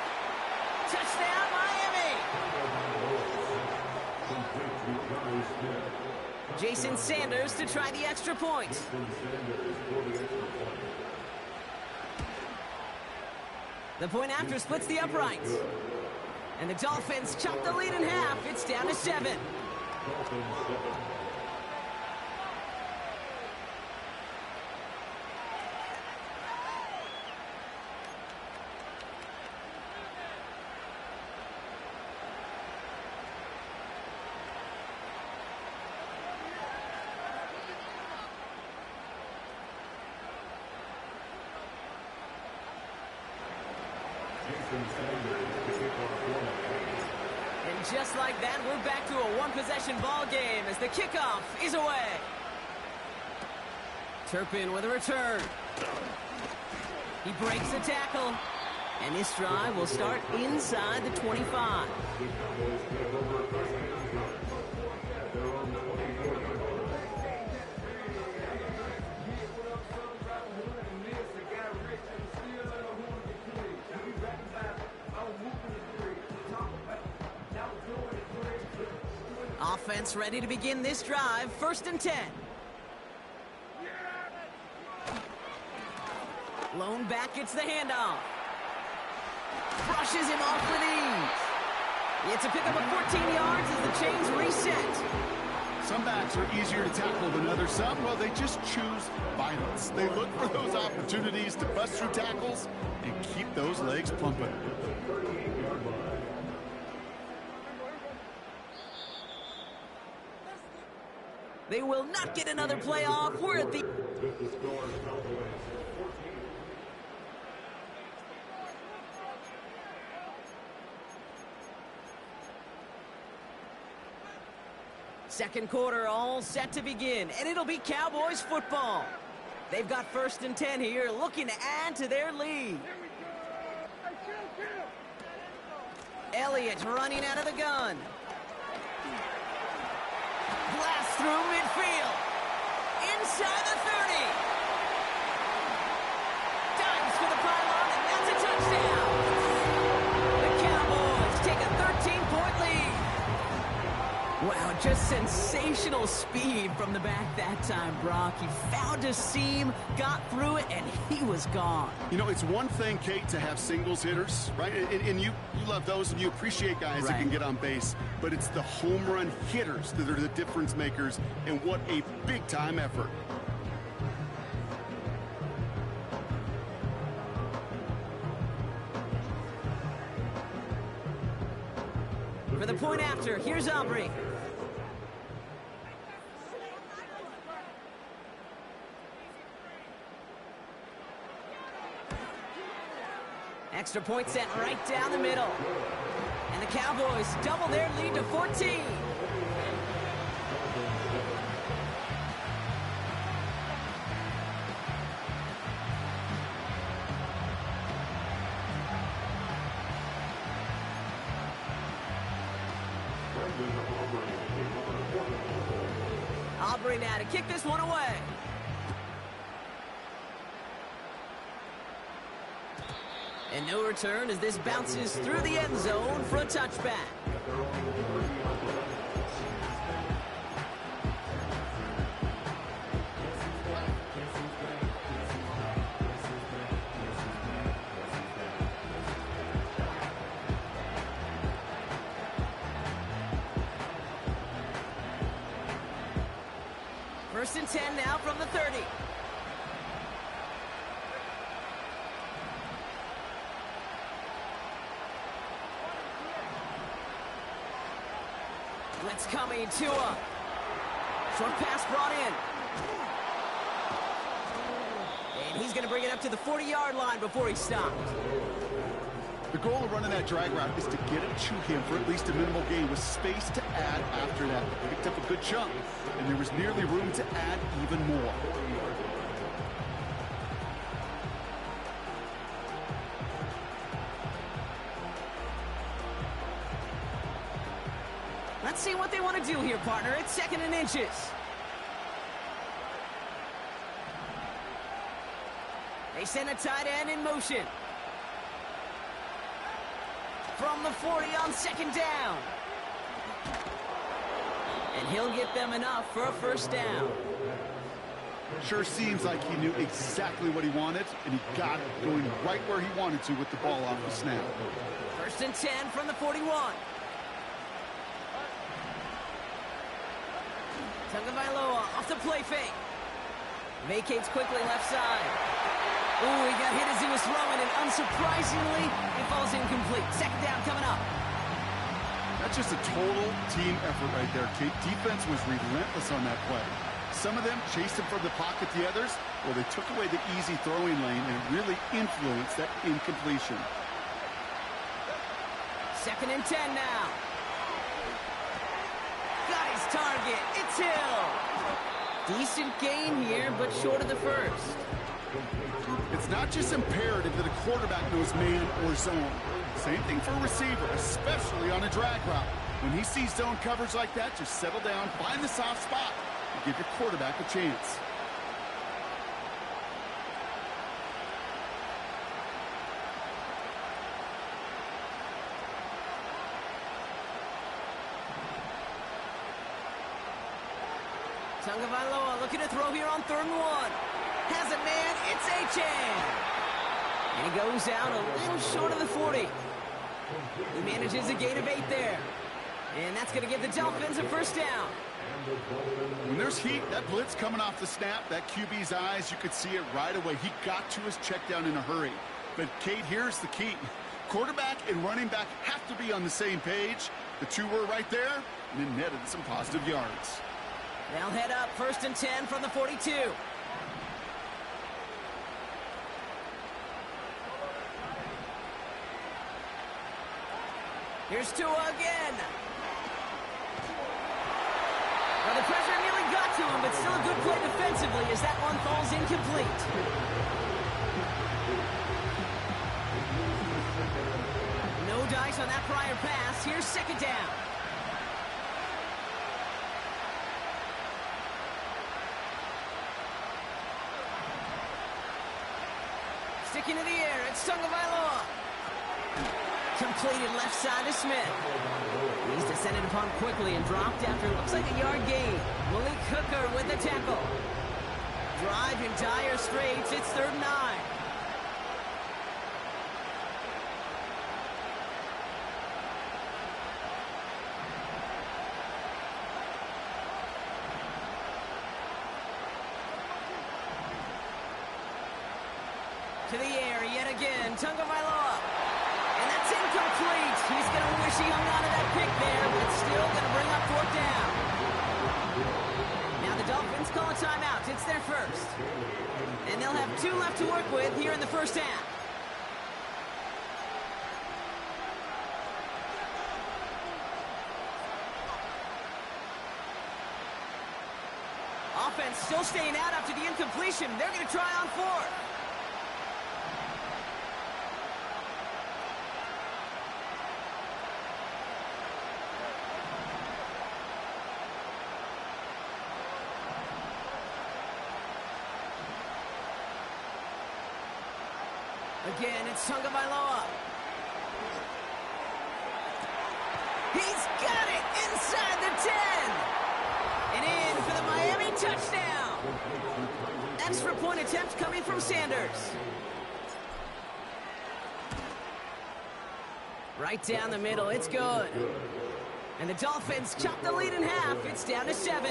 Touchdown, Miami. Jason Sanders to try the extra point. The point after splits the uprights. And the Dolphins chop the lead in half. It's down to 7. And just like that, we're back to a one-possession ball game as the kickoff is away. Turpin with a return. He breaks the tackle. And this drive will start inside the 25. Offense ready to begin this drive. 1st and 10. Lone back gets the handoff. Brushes him off with ease. It's a pickup of 14 yards as the chains reset. Some backs are easier to tackle than others. Some, well, they just choose violence. They look for those opportunities to bust through tackles and keep those legs pumping. They will not get another play off. We're at the... Second quarter all set to begin, and it'll be Cowboys football. They've got 1st and 10 here, looking to add to their lead. Elliott running out of the gun. Blast through midfield. Inside the 30. Dives for the pylon, and that's a touchdown. The Cowboys take a 13-point lead. Wow, just sensational speed from the back that time, Brock. He found a seam, got through it, and he was gone. You know, it's one thing, Kate, to have singles hitters, right? And you love those, and you appreciate guys that can get on base. But it's the home run hitters that are the difference makers, and what a big-time effort. For the point after, here's Aubrey. Extra point set right down the middle. And the Cowboys double their lead to 14. Aubrey now to kick this one away. And no return as this bounces through the end zone for a touchback. First and 10 now from the 30. Blitz coming, Tua. Short pass brought in. And he's going to bring it up to the 40-yard line before he stopped. The goal of running that drag route is to get it to him for at least a minimal gain with space to add after that. Picked up a good chunk, and there was nearly room to add even more. Let's see what they want to do here, partner. It's 2nd and inches. They send a tight end in motion. From the 40 on 2nd down. And he'll get them enough for a 1st down. Sure seems like he knew exactly what he wanted, and he got it going right where he wanted to with the ball off the snap. 1st and 10 from the 41. Tagovailoa off the play fake. Vacates quickly left side. Ooh, he got hit as he was throwing, and unsurprisingly, it falls incomplete. 2nd down coming up. That's just a total team effort right there, Kate. Defense was relentless on that play. Some of them chased him from the pocket, the others, well, they took away the easy throwing lane and really influenced that incompletion. 2nd and 10 now. Got his target. It's Hill. Decent gain here, but short of the first. It's not just imperative that a quarterback knows man or zone. Same thing for a receiver, especially on a drag route. When he sees zone coverage like that, just settle down, find the soft spot, and give your quarterback a chance. Tagovailoa looking to throw here on 3rd and 1. Has a man, it's Achane. And he goes out a little short of the 40. He manages a gain of 8 there. And that's going to give the Dolphins a first down. When there's heat, that blitz coming off the snap, that QB's eyes, you could see it right away. He got to his check down in a hurry. But, Kate, here's the key. Quarterback and running back have to be on the same page. The two were right there, and it netted some positive yards. They'll head up 1st and 10 from the 42. Here's Tua again. Well, the pressure nearly got to him, but still a good play defensively as that one falls incomplete. No dice on that prior pass. Here's 2nd down. Sticking to the air, it's Tagovailoa. Completed left side to Smith. He's descended upon quickly and dropped after looks like a yard gain. Malik Hooker with the tackle. Drive in dire straits, it's 3rd and 9. To the air yet again, Tagovailoa. And that's incomplete. He's going to wish he hung on to that pick there, but still going to bring up 4th down. Now the Dolphins call a timeout. It's their first. And they'll have 2 left to work with here in the first half. Offense still staying out after the incompletion. They're going to try on 4th. Again, it's Tagovailoa. He's got it inside the 10. And in for the Miami touchdown. Extra point attempt coming from Sanders. Right down the middle, it's good. And the Dolphins chop the lead in half. It's down to 7.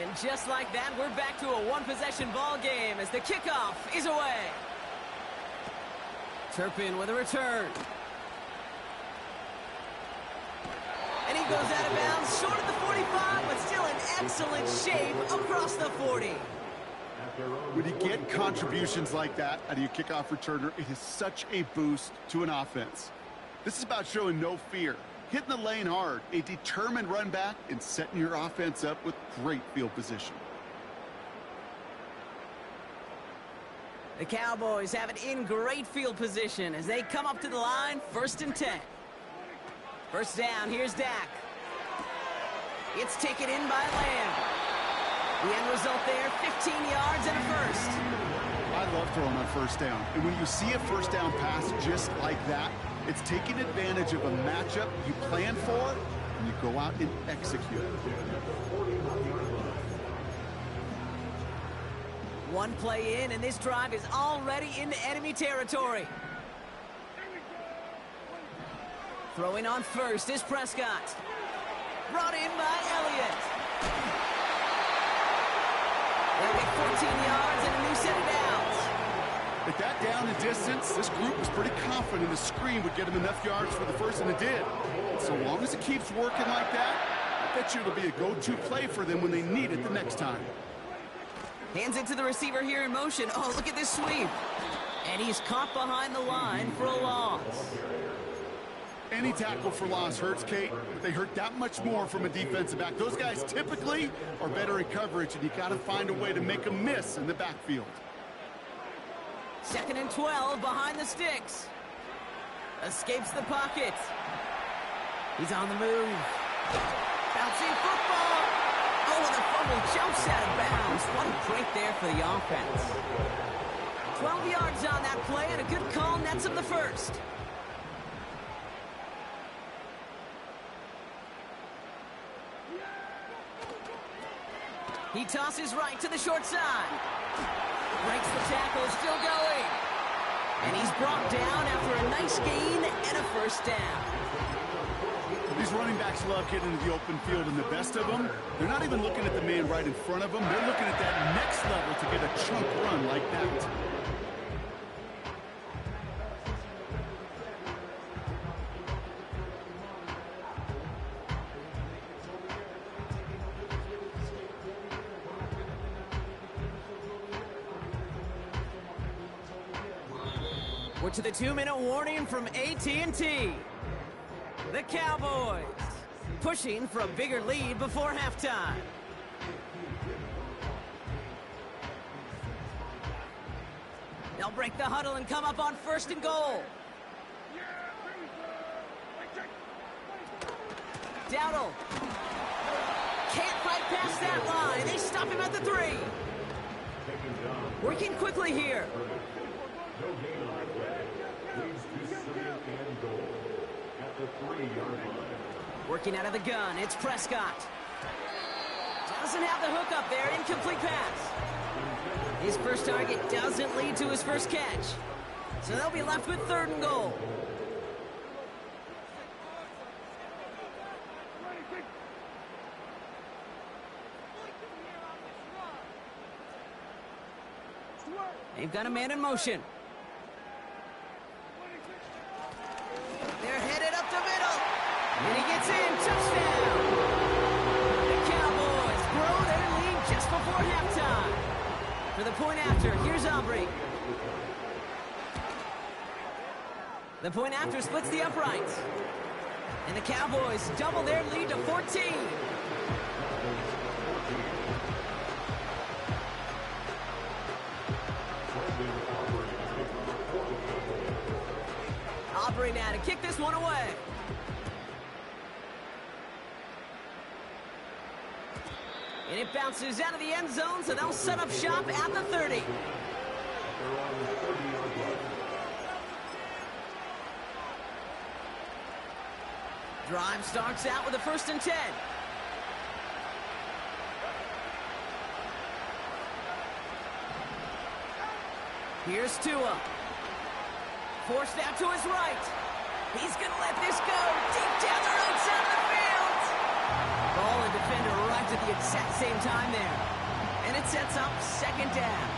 And just like that, we're back to a one-possession ball game as the kickoff is away. Turpin with a return. And he goes out of bounds, short of the 45, but still in excellent shape across the 40. When you get contributions like that out of your kickoff returner, it is such a boost to an offense. This is about showing no fear, hitting the lane hard, a determined run back, and setting your offense up with great field position. The Cowboys have it in great field position as they come up to the line, 1st and 10. First down, here's Dak. It's taken in by Lamb. The end result there, 15 yards and a first. I love throwing on 1st down. And when you see a 1st down pass just like that, it's taking advantage of a matchup you plan for, and you go out and execute. One play in, and this drive is already into enemy territory. Throwing on 1st is Prescott. Brought in by Elliott. They'll get 14 yards and a new set of downs. At that down and distance, this group was pretty confident the screen would get them enough yards for the first, and it did. So long as it keeps working like that, Bet you it'll be a go-to play for them when they need it the next time. Hands it to the receiver here in motion. Oh, look at this sweep. And he's caught behind the line for a loss. Any tackle for loss hurts, Kate, but they hurt that much more from a defensive back. Those guys typically are better in coverage, and you got to find a way to make them miss in the backfield. 2nd and 12 behind the sticks. Escapes the pocket. He's on the move. Bouncing football. Oh, and the fumble jumps out of bounds. What a break there for the offense. 12 yards on that play, and a good call nets him the first. He tosses right to the short side. Breaks the tackle, still going. And he's brought down after a nice gain and a first down. These running backs love getting into the open field, and the best of them, they're not even looking at the man right in front of them. They're looking at that next level to get a chunk run like that. We're to the 2-minute warning from AT&T. The Cowboys pushing for a bigger lead before halftime. They'll break the huddle and come up on 1st and goal. Dowdle can't fight past that line. They stop him at the 3. Working quickly here. Working out of the gun, it's Prescott. Doesn't have the hook up there, incomplete pass. His first target doesn't lead to his first catch. So they'll be left with 3rd and goal. They've got a man in motion. They're headed up the middle. And he gets in. Touchdown. The Cowboys grow their lead just before halftime. For the point after, here's Aubrey. The point after splits the uprights. And the Cowboys double their lead to 14. Aubrey now to kick this one away. And it bounces out of the end zone, so they'll set up shop at the 30. Drive starts out with a 1st and 10. Here's Tua. Forced out to his right. He's going to let this go deep down the right side of the field. Ball and defender arrives at the exact same time there. And it sets up 2nd down.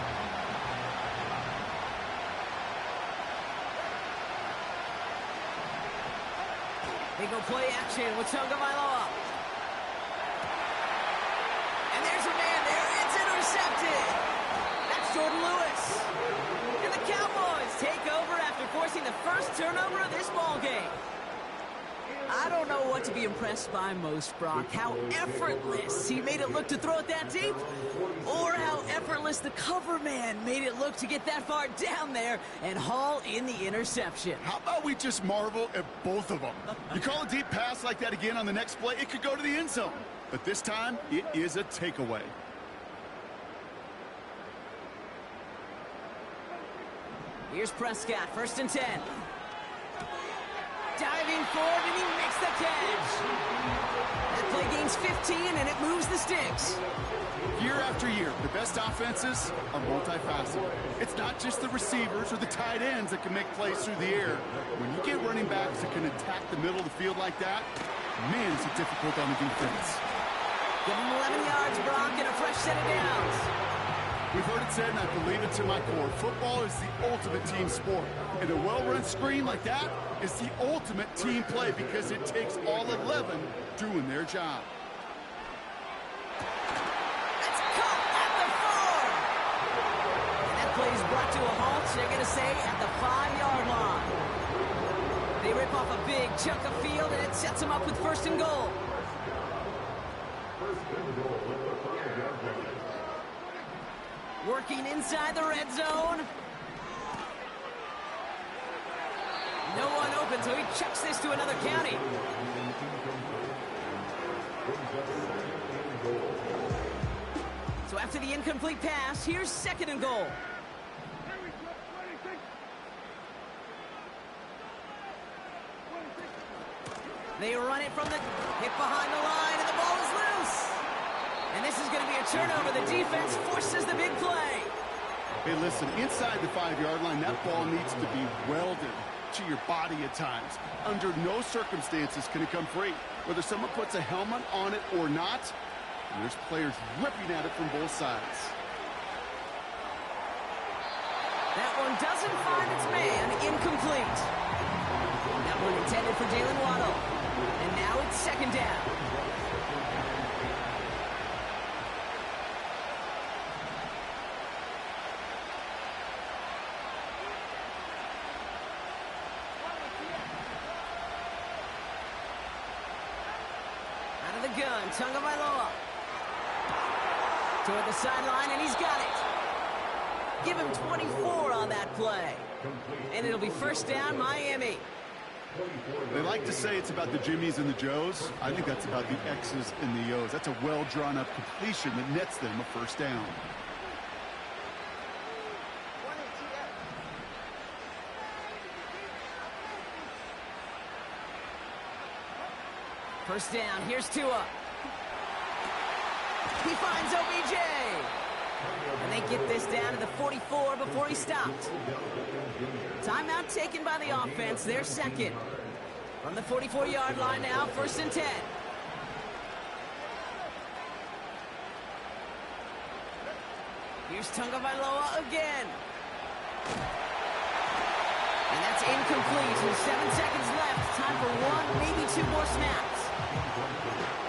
They go play action with Tagovailoa. And there's a man there. It's intercepted. That's Jordan Lewis. And the Cowboys take over after forcing the first turnover of this ball game. I don't know what to be impressed by most, Brock. How effortless he made it look to throw it that deep, or how effortless the cover man made it look to get that far down there and haul in the interception. How about we just marvel at both of them? You call a deep pass like that again on the next play, it could go to the end zone. But this time, it is a takeaway. Here's Prescott, 1st and 10. Diving forward, and he makes the catch. That play gains 15, and it moves the sticks. Year after year, the best offenses are multifaceted. It's not just the receivers or the tight ends that can make plays through the air. When you get running backs that can attack the middle of the field like that, man, is it difficult on the defense. Give him 11 yards, Brock, and a fresh set of downs. We've heard it said, and I believe it to my core, football is the ultimate team sport. And a well-run screen like that is the ultimate team play because it takes all 11 doing their job. to a halt, they're going to say at the 5-yard line. They rip off a big chunk of field, and it sets them up with 1st and goal. Working inside the red zone. No one open, so he chucks this to another county. So after the incomplete pass, here's 2nd and goal. They run it from the hit behind the line, and the ball is loose. And this is going to be a turnover. The defense forces the big play. Hey, listen, inside the 5-yard line, that ball needs to be welded to your body at times. Under no circumstances can it come free. Whether someone puts a helmet on it or not, there's players ripping at it from both sides. That one doesn't find its man. Incomplete. That one intended for Jalen Waddle. And now it's 2nd down. Out of the gun, Tagovailoa. Toward the sideline, and he's got it. Give him 24 on that play. And it'll be 1st down, Miami. They like to say it's about the Jimmies and the Joes. I think that's about the X's and the O's. That's a well-drawn-up completion that nets them a 1st down. First down, here's Tua. He finds OBJ. And they get this down to the 44 before he stopped. Timeout taken by the offense, their 2nd. From the 44-yard line now, 1st and 10. Here's Tagovailoa again. And that's incomplete with 7 seconds left. Time for 1, maybe 2 more snaps.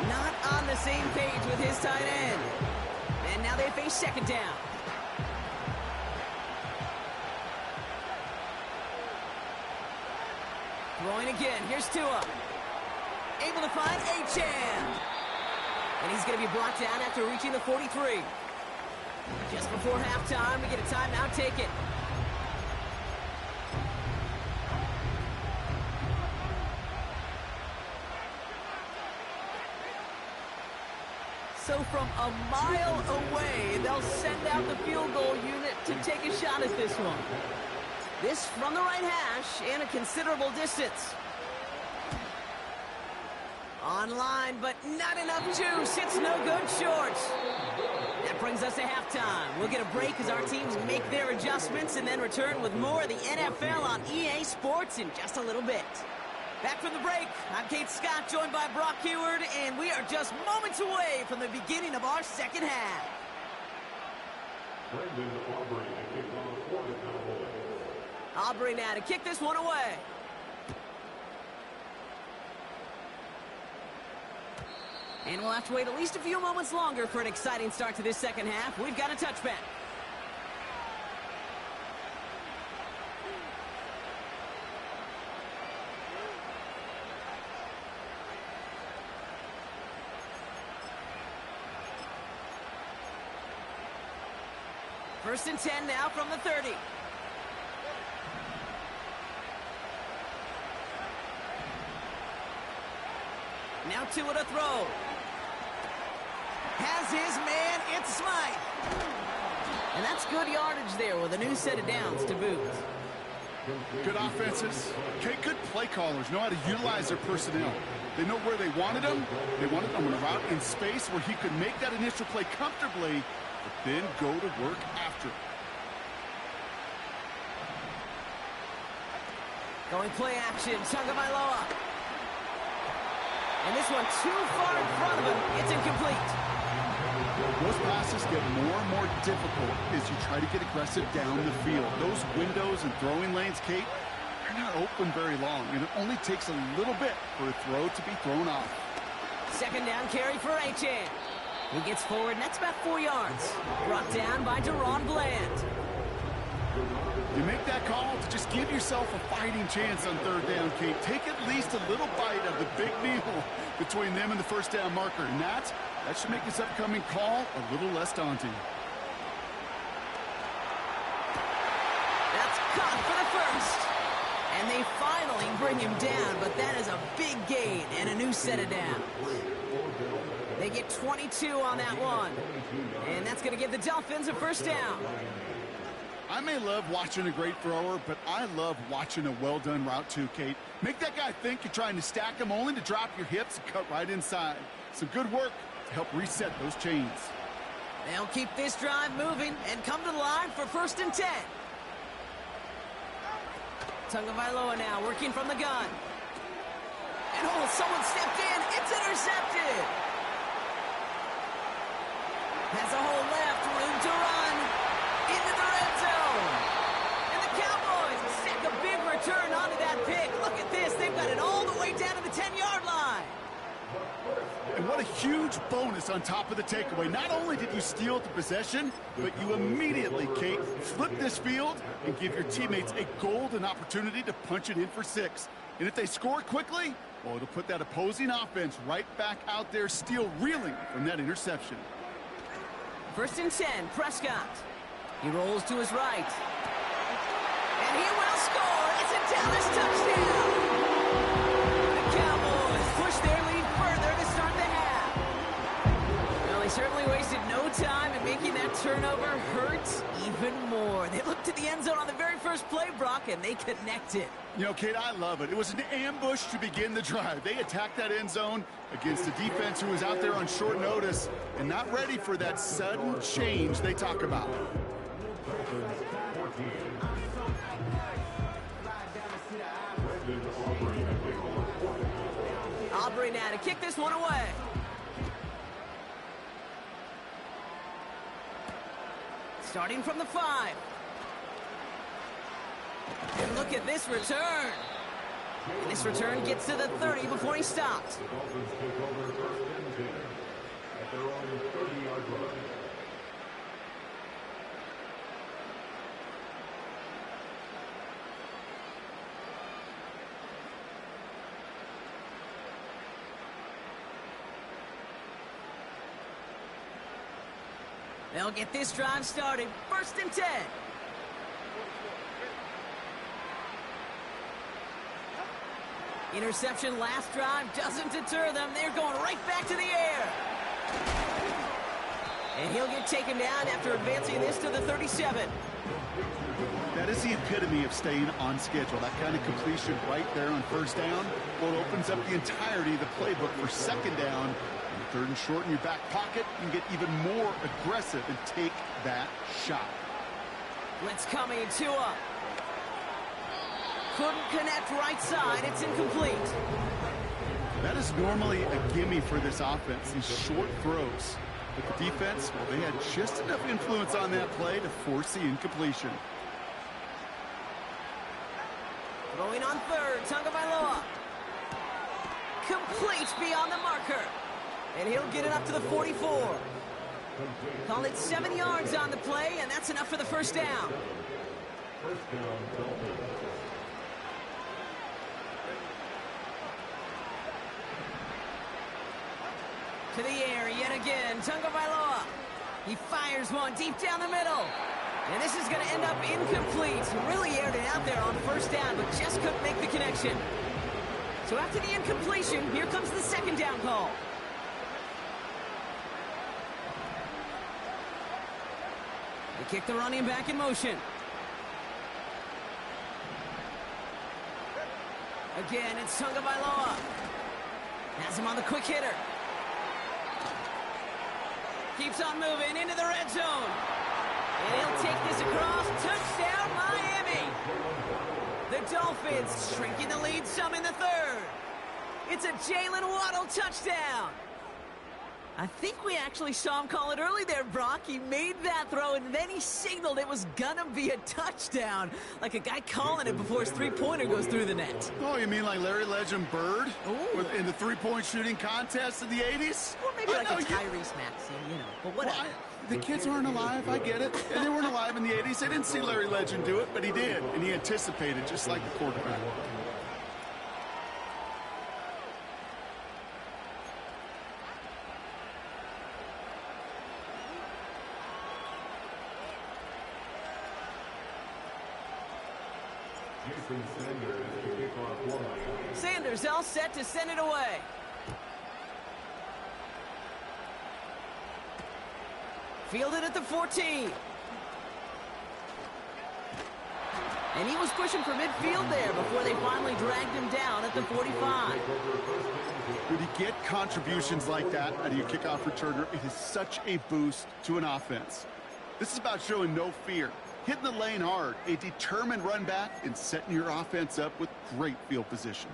Not on the same page with his tight end. And now they face 2nd down. Throwing again. Here's Tua. Able to find Achane. And he's going to be brought down after reaching the 43. Just before halftime, we get a timeout taken. So from a mile away, they'll send out the field goal unit to take a shot at this one. This from the right hash and a considerable distance. Online, but not enough juice. It's no good short. That brings us to halftime. We'll get a break as our teams make their adjustments and then return with more of the NFL on EA Sports in just a little bit. Back from the break, I'm Kate Scott, joined by Brock Heward, and we are just moments away from the beginning of our 2nd half. Aubrey now to kick this one away. And we'll have to wait at least a few moments longer for an exciting start to this 2nd half. We've got a touchback. First and 10 now from the 30. Now Tua to throw. Has his man, it's Smythe. And that's good yardage there with a new set of downs to boot. Good offenses. Okay, good play callers know how to utilize their personnel. They know where they wanted him. They wanted him on a route in space where he could make that initial play comfortably, but then go to work after. Going play action, Tagovailoa. And this one too far in front of him. It's incomplete. Those passes get more and more difficult as you try to get aggressive down the field. Those windows and throwing lanes, Kate, they're not open very long, and it only takes a little bit for a throw to be thrown off. 2nd down carry for Achane. He gets forward, and that's about 4 yards. Brought down by Deron Bland. You make that call to just give yourself a fighting chance on third down, Kate. Take at least a little bite of the big meal between them and the first down marker. And that should make this upcoming call a little less daunting. That's caught for the first. And they finally bring him down, but that is a big gain and a new set of downs. They get 22 on that one. And that's going to give the Dolphins a first down. I may love watching a great thrower, but I love watching a well-done route too, Kate. Make that guy think you're trying to stack him only to drop your hips and cut right inside. Some good work to help reset those chains. They'll keep this drive moving and come to the line for 1st and 10. Tagovailoa now working from the gun. And someone stepped in. It's intercepted. Has a hole left, room to run. Into the red zone. And the Cowboys stick a big return onto that pick. Look at this. They've got it all the way down to the 10-yard line. And what a huge bonus on top of the takeaway. Not only did you steal the possession, but you immediately, Kate, flip this field and give your teammates a golden opportunity to punch it in for 6. And if they score quickly, well, it'll put that opposing offense right back out there, still reeling from that interception. 1st and 10, Prescott. He rolls to his right. And he will score. It's a Dallas touchdown. The Cowboys push their lead further to start the half. Well, they certainly wasted no time in making that turnover hurt even more. They looked to the end zone on the very first play, Brock, and they connected. You know, Kate, I love it. It was an ambush to begin the drive. They attacked that end zone against a defense who was out there on short notice and not ready for that sudden change they talk about. Aubrey now to kick this one away. Starting from the 5. And look at this return. And this return gets to the 30 before he stopped. They'll get this drive started. 1st and 10. Interception last drive doesn't deter them. They're going right back to the air. And he'll get taken down after advancing this to the 37. That is the epitome of staying on schedule. That kind of completion right there on 1st down. Well, it opens up the entirety of the playbook for 2nd down. 3rd and short in your back pocket, you can get even more aggressive and take that shot. Blitz coming, Tua. Couldn't connect right side. It's incomplete. That is normally a gimme for this offense, these short throws. But the defense, well, they had just enough influence on that play to force the incompletion. Throwing on 3rd, Tagovailoa. Complete beyond the marker. And he'll get it up to the 44. Call it 7 yards on the play, and that's enough for the 1st down. To the air yet again, Tagovailoa. He fires one deep down the middle. And this is going to end up incomplete. Really aired it out there on 1st down, but just couldn't make the connection. So after the incompletion, here comes the 2nd down call. They kick the running back in motion. Again, it's Tagovailoa. Has him on the quick hitter. Keeps on moving into the red zone. And he'll take this across. Touchdown, Miami. The Dolphins shrinking the lead some in the 3rd. It's a Jalen Waddle touchdown. I think we actually saw him call it early there, Brock. He made that throw, and then he signaled it was gonna be a touchdown. Like a guy calling it before his three-pointer goes through the net. Oh, you mean like Larry Legend Bird? In the three-point shooting contest in the 80s? Or maybe like a Tyrese Maxey, you know, but whatever. Well, the kids aren't alive, I get it. And they weren't alive in the 80s. They didn't see Larry Legend do it, but he did. And he anticipated, just like the quarterback. Sanders all set to send it away. Fielded at the 14. And he was pushing for midfield there before they finally dragged him down at the 45. When you get contributions like that out of your kickoff returner, it is such a boost to an offense. This is about showing no fear, hitting the lane hard, a determined run back, and setting your offense up with great field position.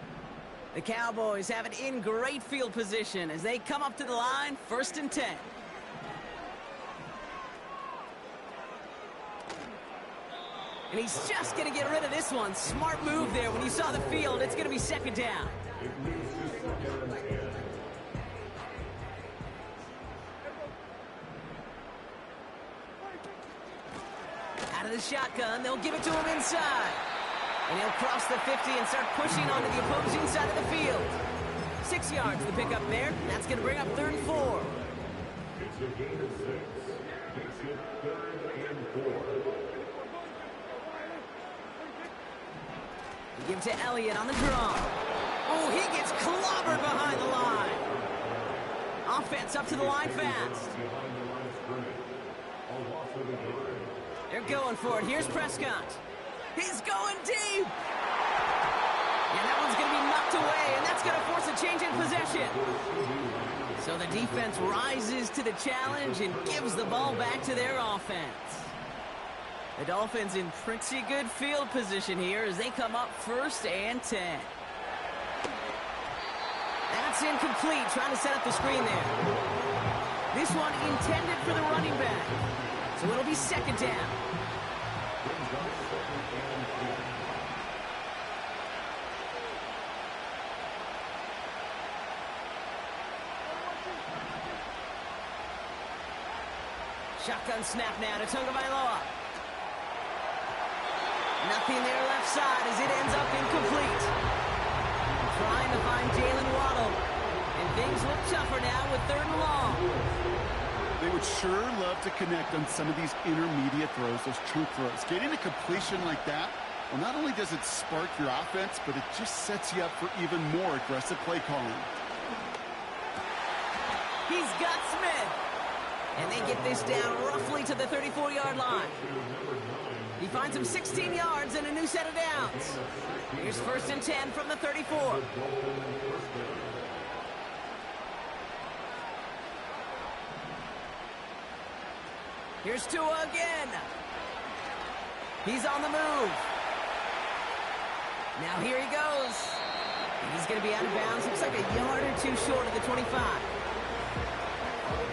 The Cowboys have it in great field position as they come up to the line, 1st and 10. And he's just going to get rid of this one. Smart move there when you saw the field. It's going to be 2nd down. Out of the shotgun, they'll give it to him inside. And he'll cross the 50 and start pushing onto the opposing side of the field. 6 yards to pick up there. That's going to bring up 3rd and 4. It's a gain of 6. Makes it 3rd and 4. Give to Elliott on the draw. Oh, he gets clobbered behind the line. Offense up to the line fast. They're going for it. Here's Prescott. He's going deep. And that one's going to be knocked away, and that's going to force a change in possession. So the defense rises to the challenge and gives the ball back to their offense. The Dolphins in pretty good field position here as they come up 1st and 10. That's incomplete, trying to set up the screen there. This one intended for the running back. So it'll be 2nd down. Shotgun snap now to Tagovailoa. Nothing there left side as it ends up incomplete. Trying to find Jalen Waddle. And things look tougher now with 3rd and long. They would sure love to connect on some of these intermediate throws, those chunk throws. Getting a completion like that, well, not only does it spark your offense, but it just sets you up for even more aggressive play calling. He's got Smith. And they get this down roughly to the 34-yard line. He finds him 16 yards and a new set of downs. Here's 1st and 10 from the 34. Here's Tua again. He's on the move. Now here he goes. And he's going to be out of bounds. Looks like a yard or 2 short of the 25.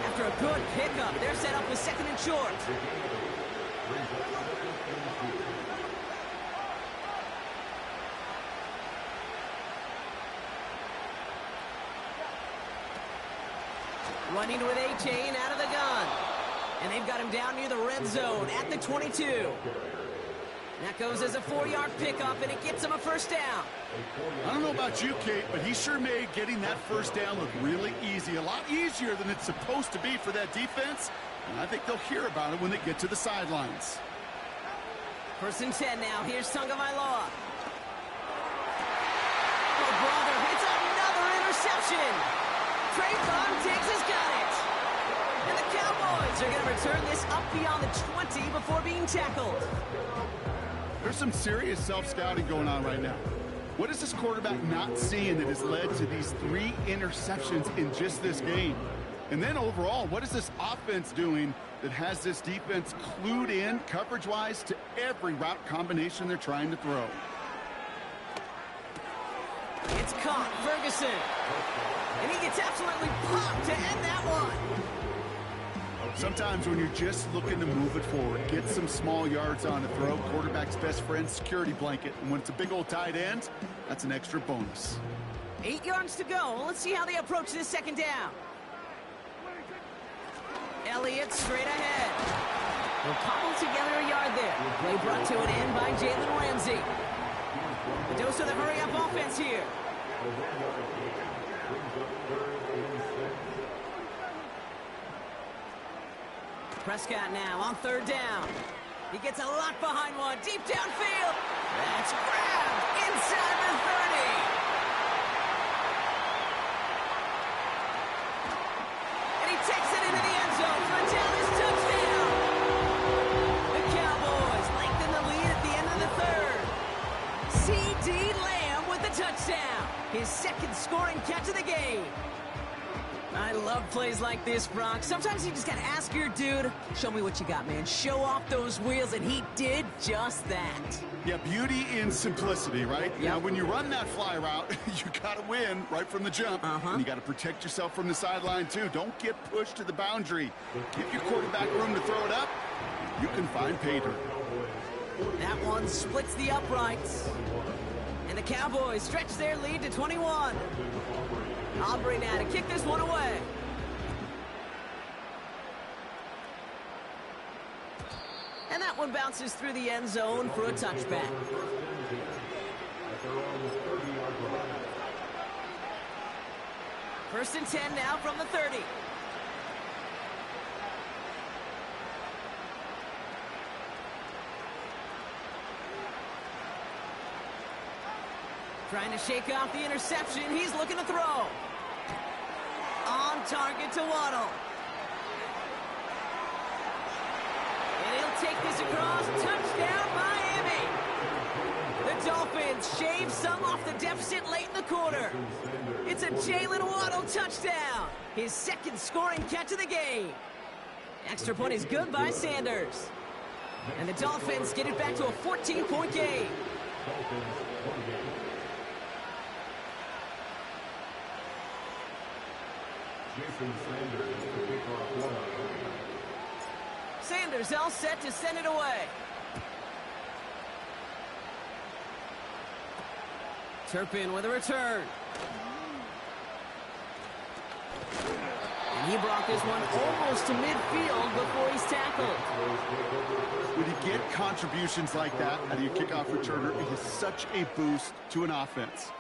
After a good pickup, they're set up with 2nd and short. Running with A-Chain out of the gun. And they've got him down near the red zone at the 22. That goes as a 4-yard pickup, and it gets him a 1st down. I don't know about you, Kate, but he sure made getting that 1st down look really easy. A lot easier than it's supposed to be for that defense. And I think they'll hear about it when they get to the sidelines. 1st and 10 now. Here's Tagovailoa. Oh, brother, it's another interception. Trayvon Diggs has got it. And the Cowboys are going to return this up beyond the 20 before being tackled. There's some serious self-scouting going on right now. What is this quarterback not seeing that has led to these 3 interceptions in just this game? And then overall, what is this offense doing that has this defense clued in coverage-wise to every route combination they're trying to throw? It's caught, Ferguson. And he gets absolutely popped to end that one. Sometimes when you're just looking to move it forward, get some small yards on the throw, quarterback's best friend, security blanket. And when it's a big old tight end, that's an extra bonus. 8 yards to go. Let's see how they approach this 2nd down. Elliott straight ahead. We'll cobble together a yard there. Play brought to an end by Jalen Ramsey. The dose of the hurry-up offense here. Prescott now on third down. He gets a lot behind one, deep downfield. That's grabbed inside the 30. And he takes it into the end zone for a Dallas touchdown. The Cowboys lengthen the lead at the end of the third. C.D. Lamb with the touchdown. His second scoring catch of the game. I love plays like this, Brock. Sometimes you just gotta ask your dude, show me what you got, man. Show off those wheels, and he did just that. Yeah, beauty in simplicity, right? Yep. Now, when you run that fly route, you gotta win right from the jump. And you gotta protect yourself from the sideline, too. Don't get pushed to the boundary. Give your quarterback room to throw it up. You can find pay dirt. That one splits the uprights. And the Cowboys stretch their lead to 21. Aubrey now to kick this one away. And that one bounces through the end zone for a touchback. First and 10 now from the 30. Trying to shake off the interception. He's looking to throw. On target to Waddle. And he'll take this across. Touchdown, Miami. The Dolphins shave some off the deficit late in the quarter. It's a Jalen Waddle touchdown. His second scoring catch of the game. Extra point is good by Sanders. And the Dolphins get it back to a 14-point game. Sanders all set to send it away. Turpin with a return. And he brought this one almost to midfield before he's tackled. When you get contributions like that out of your kickoff returner, it is such a boost to an offense.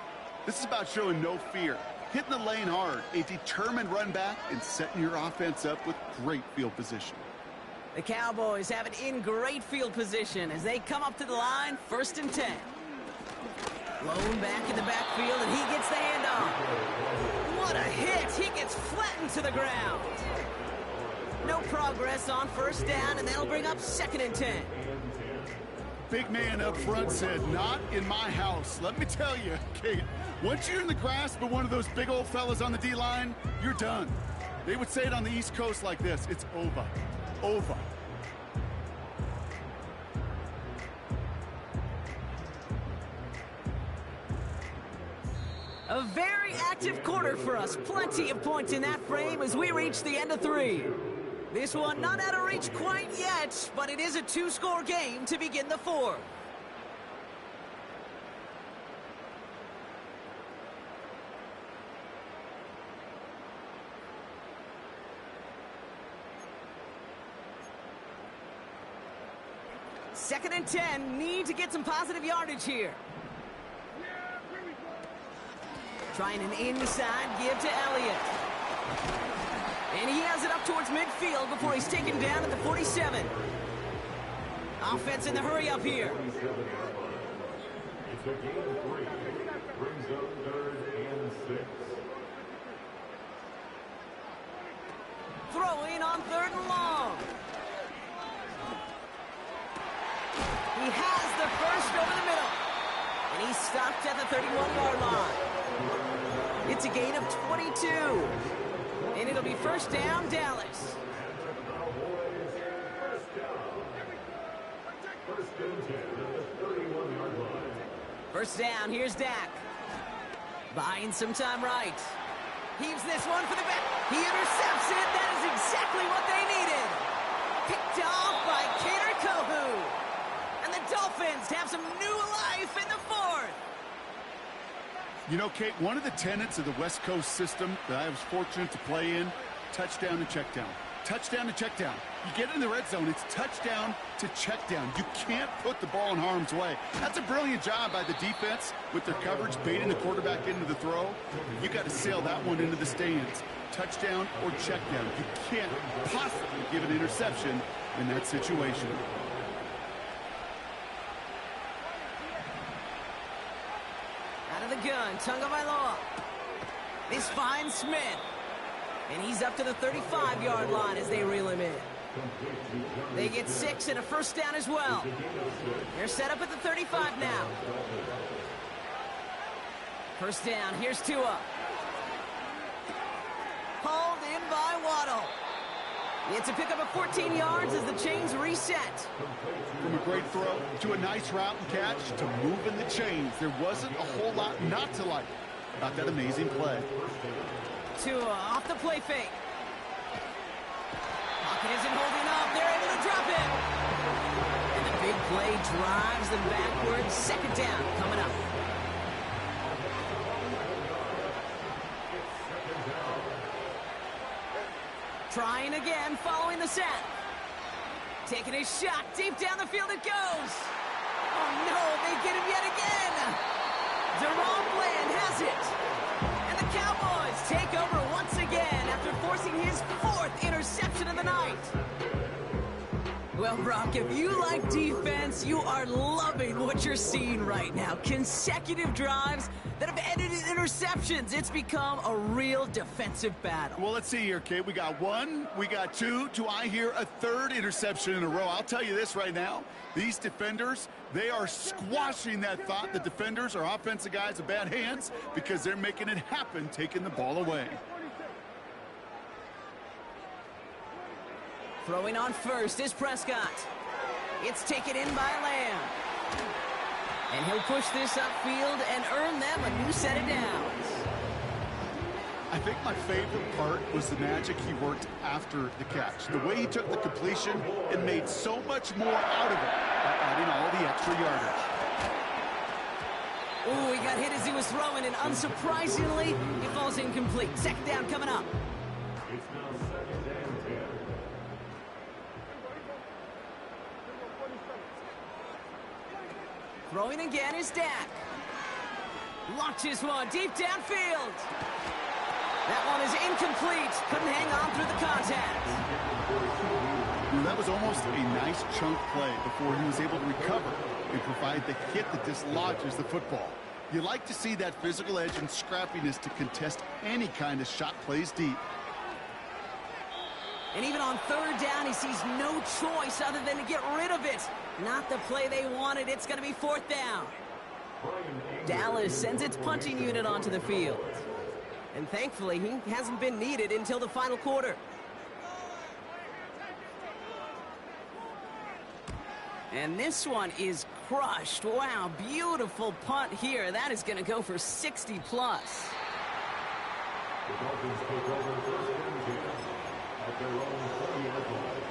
This is about showing no fear, hitting the lane hard, a determined run back, and setting your offense up with great field position. The Cowboys have it in great field position as they come up to the line, first and 10. Blown back in the backfield, and he gets the handoff. What a hit! He gets flattened to the ground. No progress on first down, and that'll bring up second and 10. Big man up front said, not in my house. Let me tell you, Kate, once you're in the grasp of one of those big old fellas on the D-line, you're done. They would say it on the East Coast like this, it's over. Over. A very active quarter for us. Plenty of points in that frame as we reach the end of 3. This one not out of reach quite yet, but it is a 2-score game to begin the 4th. Second and 10, need to get some positive yardage here. Trying an inside give to Elliott. And he has it up towards midfield before he's taken down at the 47. Offense in the hurry up here. It's a game of 3. Brings up 3rd and 6. Throwing on 3rd and long. He has the first over the middle. And he's stopped at the 31-yard line. It's a gain of 22. And it'll be first down, Dallas. First down, here's Dak. Buying some time right. Heaves this one for the back. He intercepts it. That is exactly what they needed. Picked off by Kader Kohu. And the Dolphins have some new life in the 4th. You know, Kate, one of the tenets of the West Coast system that I was fortunate to play in, touchdown and check down. touchdown to check down. You get in the red zone, it's touchdown to check down. You can't put the ball in harm's way. That's a brilliant job by the defense with their coverage, baiting the quarterback into the throw. You got to sail that one into the stands. Touchdown or check down. You can't possibly give an interception in that situation. Out of the gun, Tagovailoa. This finds Smith. And he's up to the 35-yard line as they reel him in. They get 6 and a first down as well. They're set up at the 35 now. First down, here's Tua. Hauled in by Waddle. It's a pickup of 14 yards as the chains reset. From a great throw to a nice route and catch to moving the chains, there wasn't a whole lot not to like about that amazing play. Tua off the play fake. Pocket isn't holding up. They're able to drop it. And the big play drives them backwards. Second down coming up. Trying again, following the set. Taking a shot deep down the field it goes. Oh no, they get him yet again. Deron Bland has it. And the Cowboys take over once again after forcing his 4th interception of the night. Well, Brock, if you like defense, you are loving what you're seeing right now. Consecutive drives that have ended in interceptions. It's become a real defensive battle. Well, let's see here, Kate. We got 1, we got 2. Do I hear a 3rd interception in a row? I'll tell you this right now. These defenders, they are squashing that thought. The defenders are offensive guys with bad hands because they're making it happen, taking the ball away. Throwing on first is Prescott. It's taken in by Lamb. And he'll push this upfield and earn them a new set of downs. I think my favorite part was the magic he worked after the catch. The way he took the completion and made so much more out of it by adding all the extra yardage. Ooh, he got hit as he was throwing, and unsurprisingly, he falls incomplete. Second down coming up. It's now 2nd and 10. Throwing again is Dak. Launches one deep downfield. That one is incomplete. Couldn't hang on through the contact. That was almost a nice chunk play before he was able to recover and provide the hit that dislodges the football. You like to see that physical edge and scrappiness to contest any kind of shot plays deep. And even on 3rd down, he sees no choice other than to get rid of it. Not the play they wanted. It's going to be 4th down. Dallas sends its punting unit onto the field. And thankfully, he hasn't been needed until the final quarter. And this one is crushed. Wow, beautiful punt here. That is going to go for 60 plus. The Dolphins take over 1st and 10 at their own 40-yard line.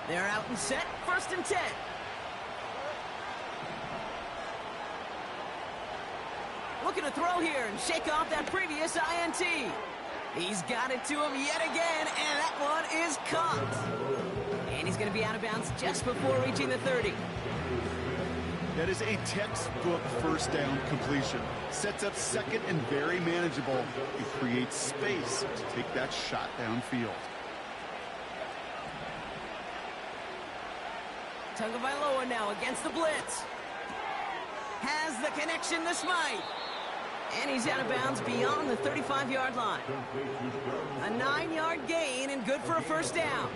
They're out and set. 1st and 10. Looking to throw here and shake off that previous INT. He's got it to him yet again, and that one is caught. And he's going to be out of bounds just before reaching the 30. That is a textbook 1st down completion. Sets up 2nd and very manageable. It creates space to take that shot downfield. Tagovailoa now against the blitz. Has the connection to Smythe. And he's out of bounds beyond the 35-yard line. A 9-yard gain and good for a 1st down.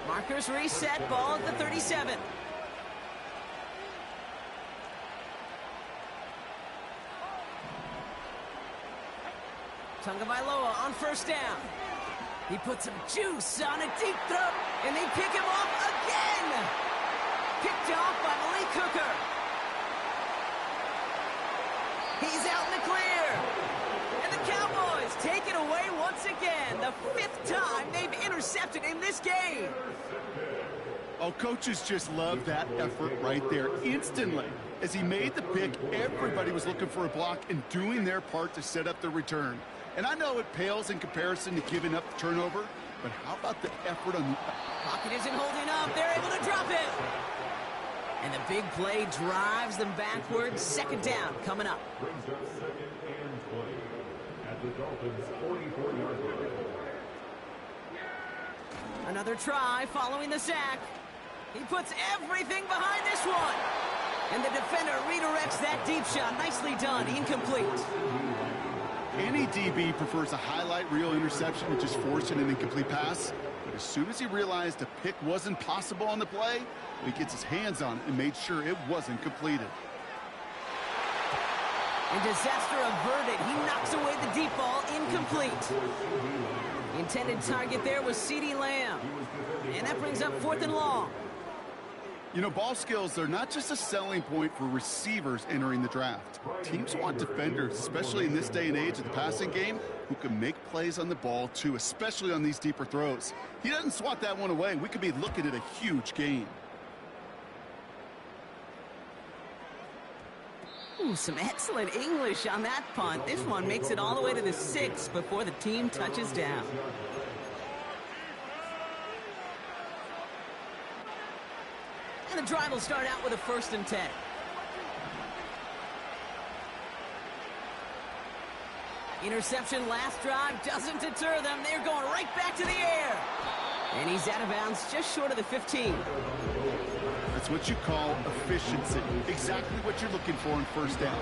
Markers reset, ball at the 37. Tagovailoa on 1st down. He puts some juice on a deep throw, and they pick him off again. Picked off by Malik Hooker. He's out in the clear. And the Cowboys take it away once again. The 5th time they've intercepted in this game. Oh, coaches just love that effort right there. Instantly, as he made the pick, everybody was looking for a block and doing their part to set up the return. And I know it pales in comparison to giving up the turnover, but how about the effort on the... Pocket isn't holding up. They're able to drop it. And the big play drives them backwards. Second down coming up. Brings up second and 20 at the Dolphins' 44-yard line. Another try following the sack. He puts everything behind this one. And the defender redirects that deep shot. Nicely done. Incomplete. Any DB prefers a highlight reel interception to just forcing an incomplete pass. But as soon as he realized a pick wasn't possible on the play, he gets his hands on it and made sure it wasn't completed. And disaster averted. He knocks away the deep ball. Incomplete. The intended target there was CeeDee Lamb. And that brings up 4th and long. You know, ball skills are not just a selling point for receivers entering the draft. Teams want defenders, especially in this day and age of the passing game, who can make plays on the ball, too, especially on these deeper throws. He doesn't swat that one away. We could be looking at a huge gain. Ooh, some excellent English on that punt. This one makes it all the way to the 6 before the team touches down. And the drive will start out with a 1st and 10. Interception last drive doesn't deter them. They're going right back to the air. And he's out of bounds just short of the 15. That's what you call efficiency. Exactly what you're looking for in first down.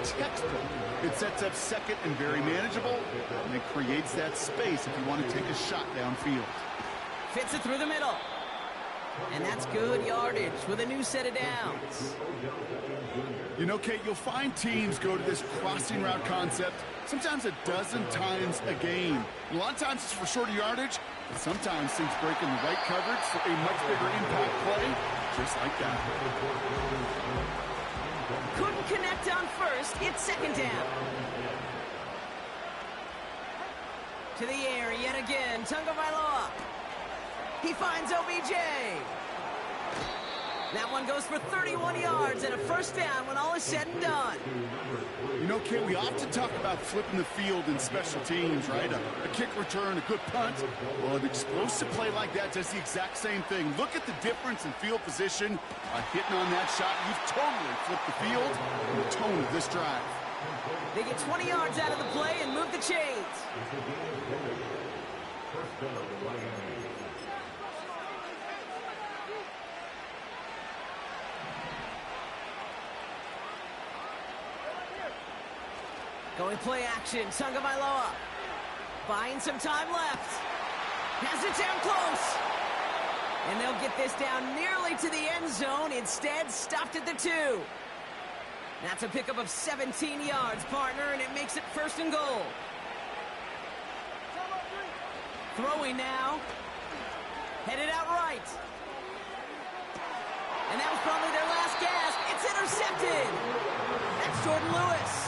Textbook. It sets up second and very manageable, and it creates that space if you want to take a shot downfield. Fits it through the middle. And that's good yardage with a new set of downs. You know, Kate, you'll find teams go to this crossing route concept sometimes a dozen times a game. A lot of times it's for shorter yardage, but sometimes things break in the right coverage for a much bigger impact play, just like that. Couldn't connect on first. It's 2nd down. To the air yet again. Tagovailoa. He finds OBJ. That one goes for 31 yards and a 1st down when all is said and done. You know, Kate, we often talk about flipping the field in special teams, right? A kick return, a good punt. Well, an explosive play like that does the exact same thing. Look at the difference in field position. By hitting on that shot, you've totally flipped the field and the tone of this drive. They get 20 yards out of the play and move the chains. Going play action, Tagovailoa. Buying some time left. Has it down close. And they'll get this down nearly to the end zone. Instead, stopped at the 2. That's a pickup of 17 yards, partner, and it makes it 1st and goal. Throwing now. Headed out right. And that was probably their last gasp. It's intercepted. That's Jordan Lewis.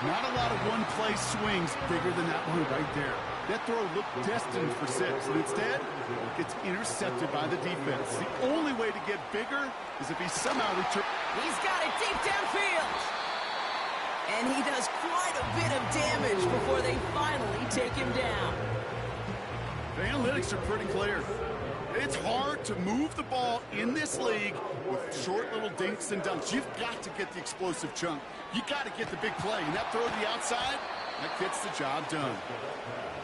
Not a lot of one-play swings bigger than that one right there. That throw looked destined for 6, and instead, it gets intercepted by the defense. The only way to get bigger is if he somehow returns. He's got it deep downfield. And he does quite a bit of damage before they finally take him down. The analytics are pretty clear. It's hard to move the ball in this league with short little dinks and dunks. You've got to get the explosive chunk. You got to get the big play. And that throw to the outside, that gets the job done.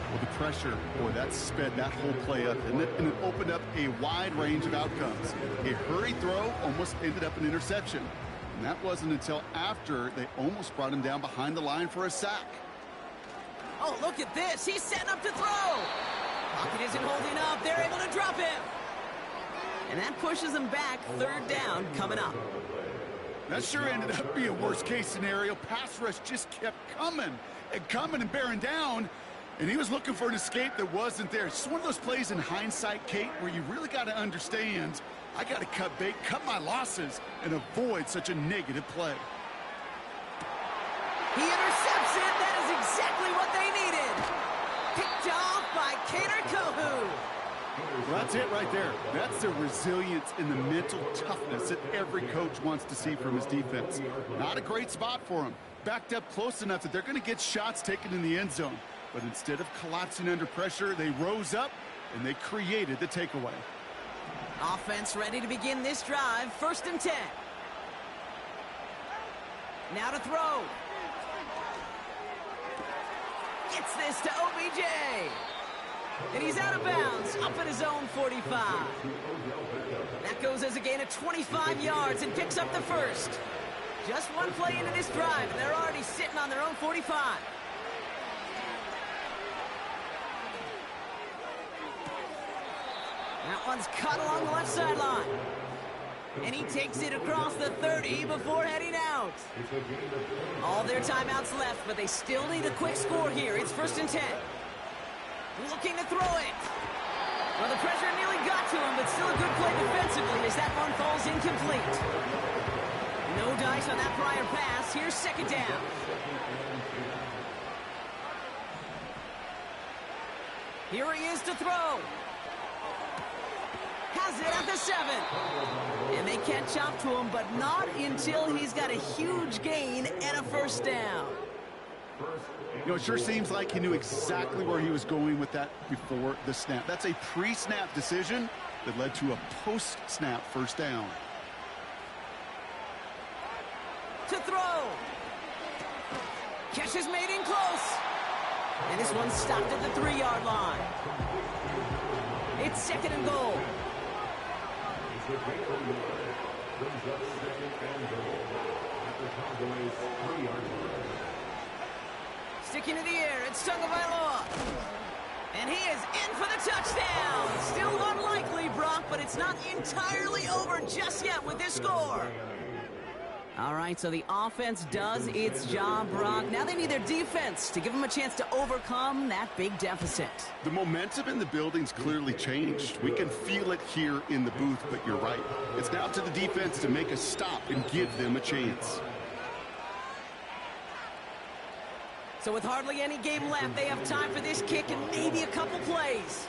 Well, the pressure, boy, that sped that whole play up, and it opened up a wide range of outcomes. A hurried throw almost ended up an interception. And that wasn't until after they almost brought him down behind the line for a sack. Oh, look at this. He's setting up to throw. Pocket isn't holding up. They're able to drop him. And that pushes them back. 3rd down coming up. That sure ended up being a worst-case scenario. Pass rush just kept coming and bearing down. And he was looking for an escape that wasn't there. It's just one of those plays in hindsight, Kate, where you really got to understand, I got to cut bait, cut my losses, and avoid such a negative play. He intercepts it. That is exactly what they needed. Picked off by Kader Kohu. Well, that's it right there. That's the resilience and the mental toughness that every coach wants to see from his defense. Not a great spot for him. Backed up close enough that they're going to get shots taken in the end zone. But instead of collapsing under pressure, they rose up and they created the takeaway. Offense ready to begin this drive. 1st and 10. Now to throw. Gets this to OBJ. And he's out of bounds, up at his own 45. That goes as a gain of 25 yards and picks up the first. Just one play into this drive, and they're already sitting on their own 45. That one's cut along the left sideline. And he takes it across the 30 before heading out. All their timeouts left, but they still need a quick score here. It's 1st and 10. Looking to throw it. Well, the pressure nearly got to him, but still a good play defensively as that one falls incomplete. No dice on that prior pass. Here's 2nd down. Here he is to throw. Has it at the 7. And they catch up to him, but not until he's got a huge gain and a 1st down. You know, it sure seems like he knew exactly where he was going with that before the snap. That's a pre-snap decision that led to a post-snap 1st down. To throw. Catch is made in close. And this one's stopped at the 3-yard line. It's 2nd and goal. Sticking to the air, it's Tagovailoa. And he is in for the touchdown. Still unlikely, Brock, but it's not entirely over just yet with this score. All right, so the offense does its job, Brock. Now they need their defense to give them a chance to overcome that big deficit. The momentum in the building's clearly changed. We can feel it here in the booth, but you're right. It's now to the defense to make a stop and give them a chance. So with hardly any game left, they have time for this kick and maybe a couple plays.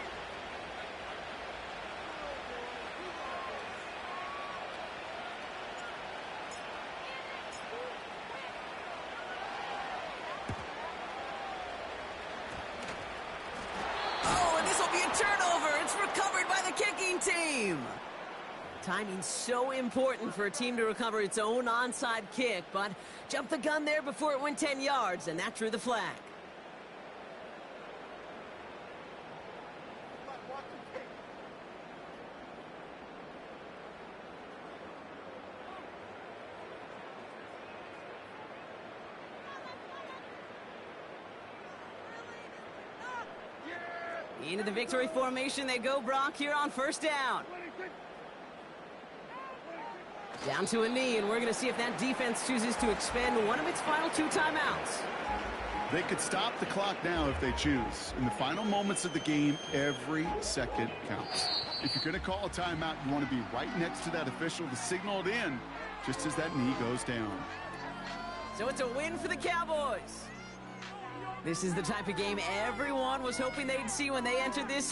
Oh, and this will be a turnover. It's recovered by the kicking team. Timing's so important for a team to recover its own onside kick, but jumped the gun there before it went 10 yards, and that drew the flag. Into the victory formation they go, Brock, here on 1st down. Down to a knee, and we're going to see if that defense chooses to expend one of its final 2 timeouts. They could stop the clock now if they choose. In the final moments of the game, every second counts. If you're going to call a timeout, you want to be right next to that official to signal it in just as that knee goes down. So it's a win for the Cowboys. This is the type of game everyone was hoping they'd see when they entered this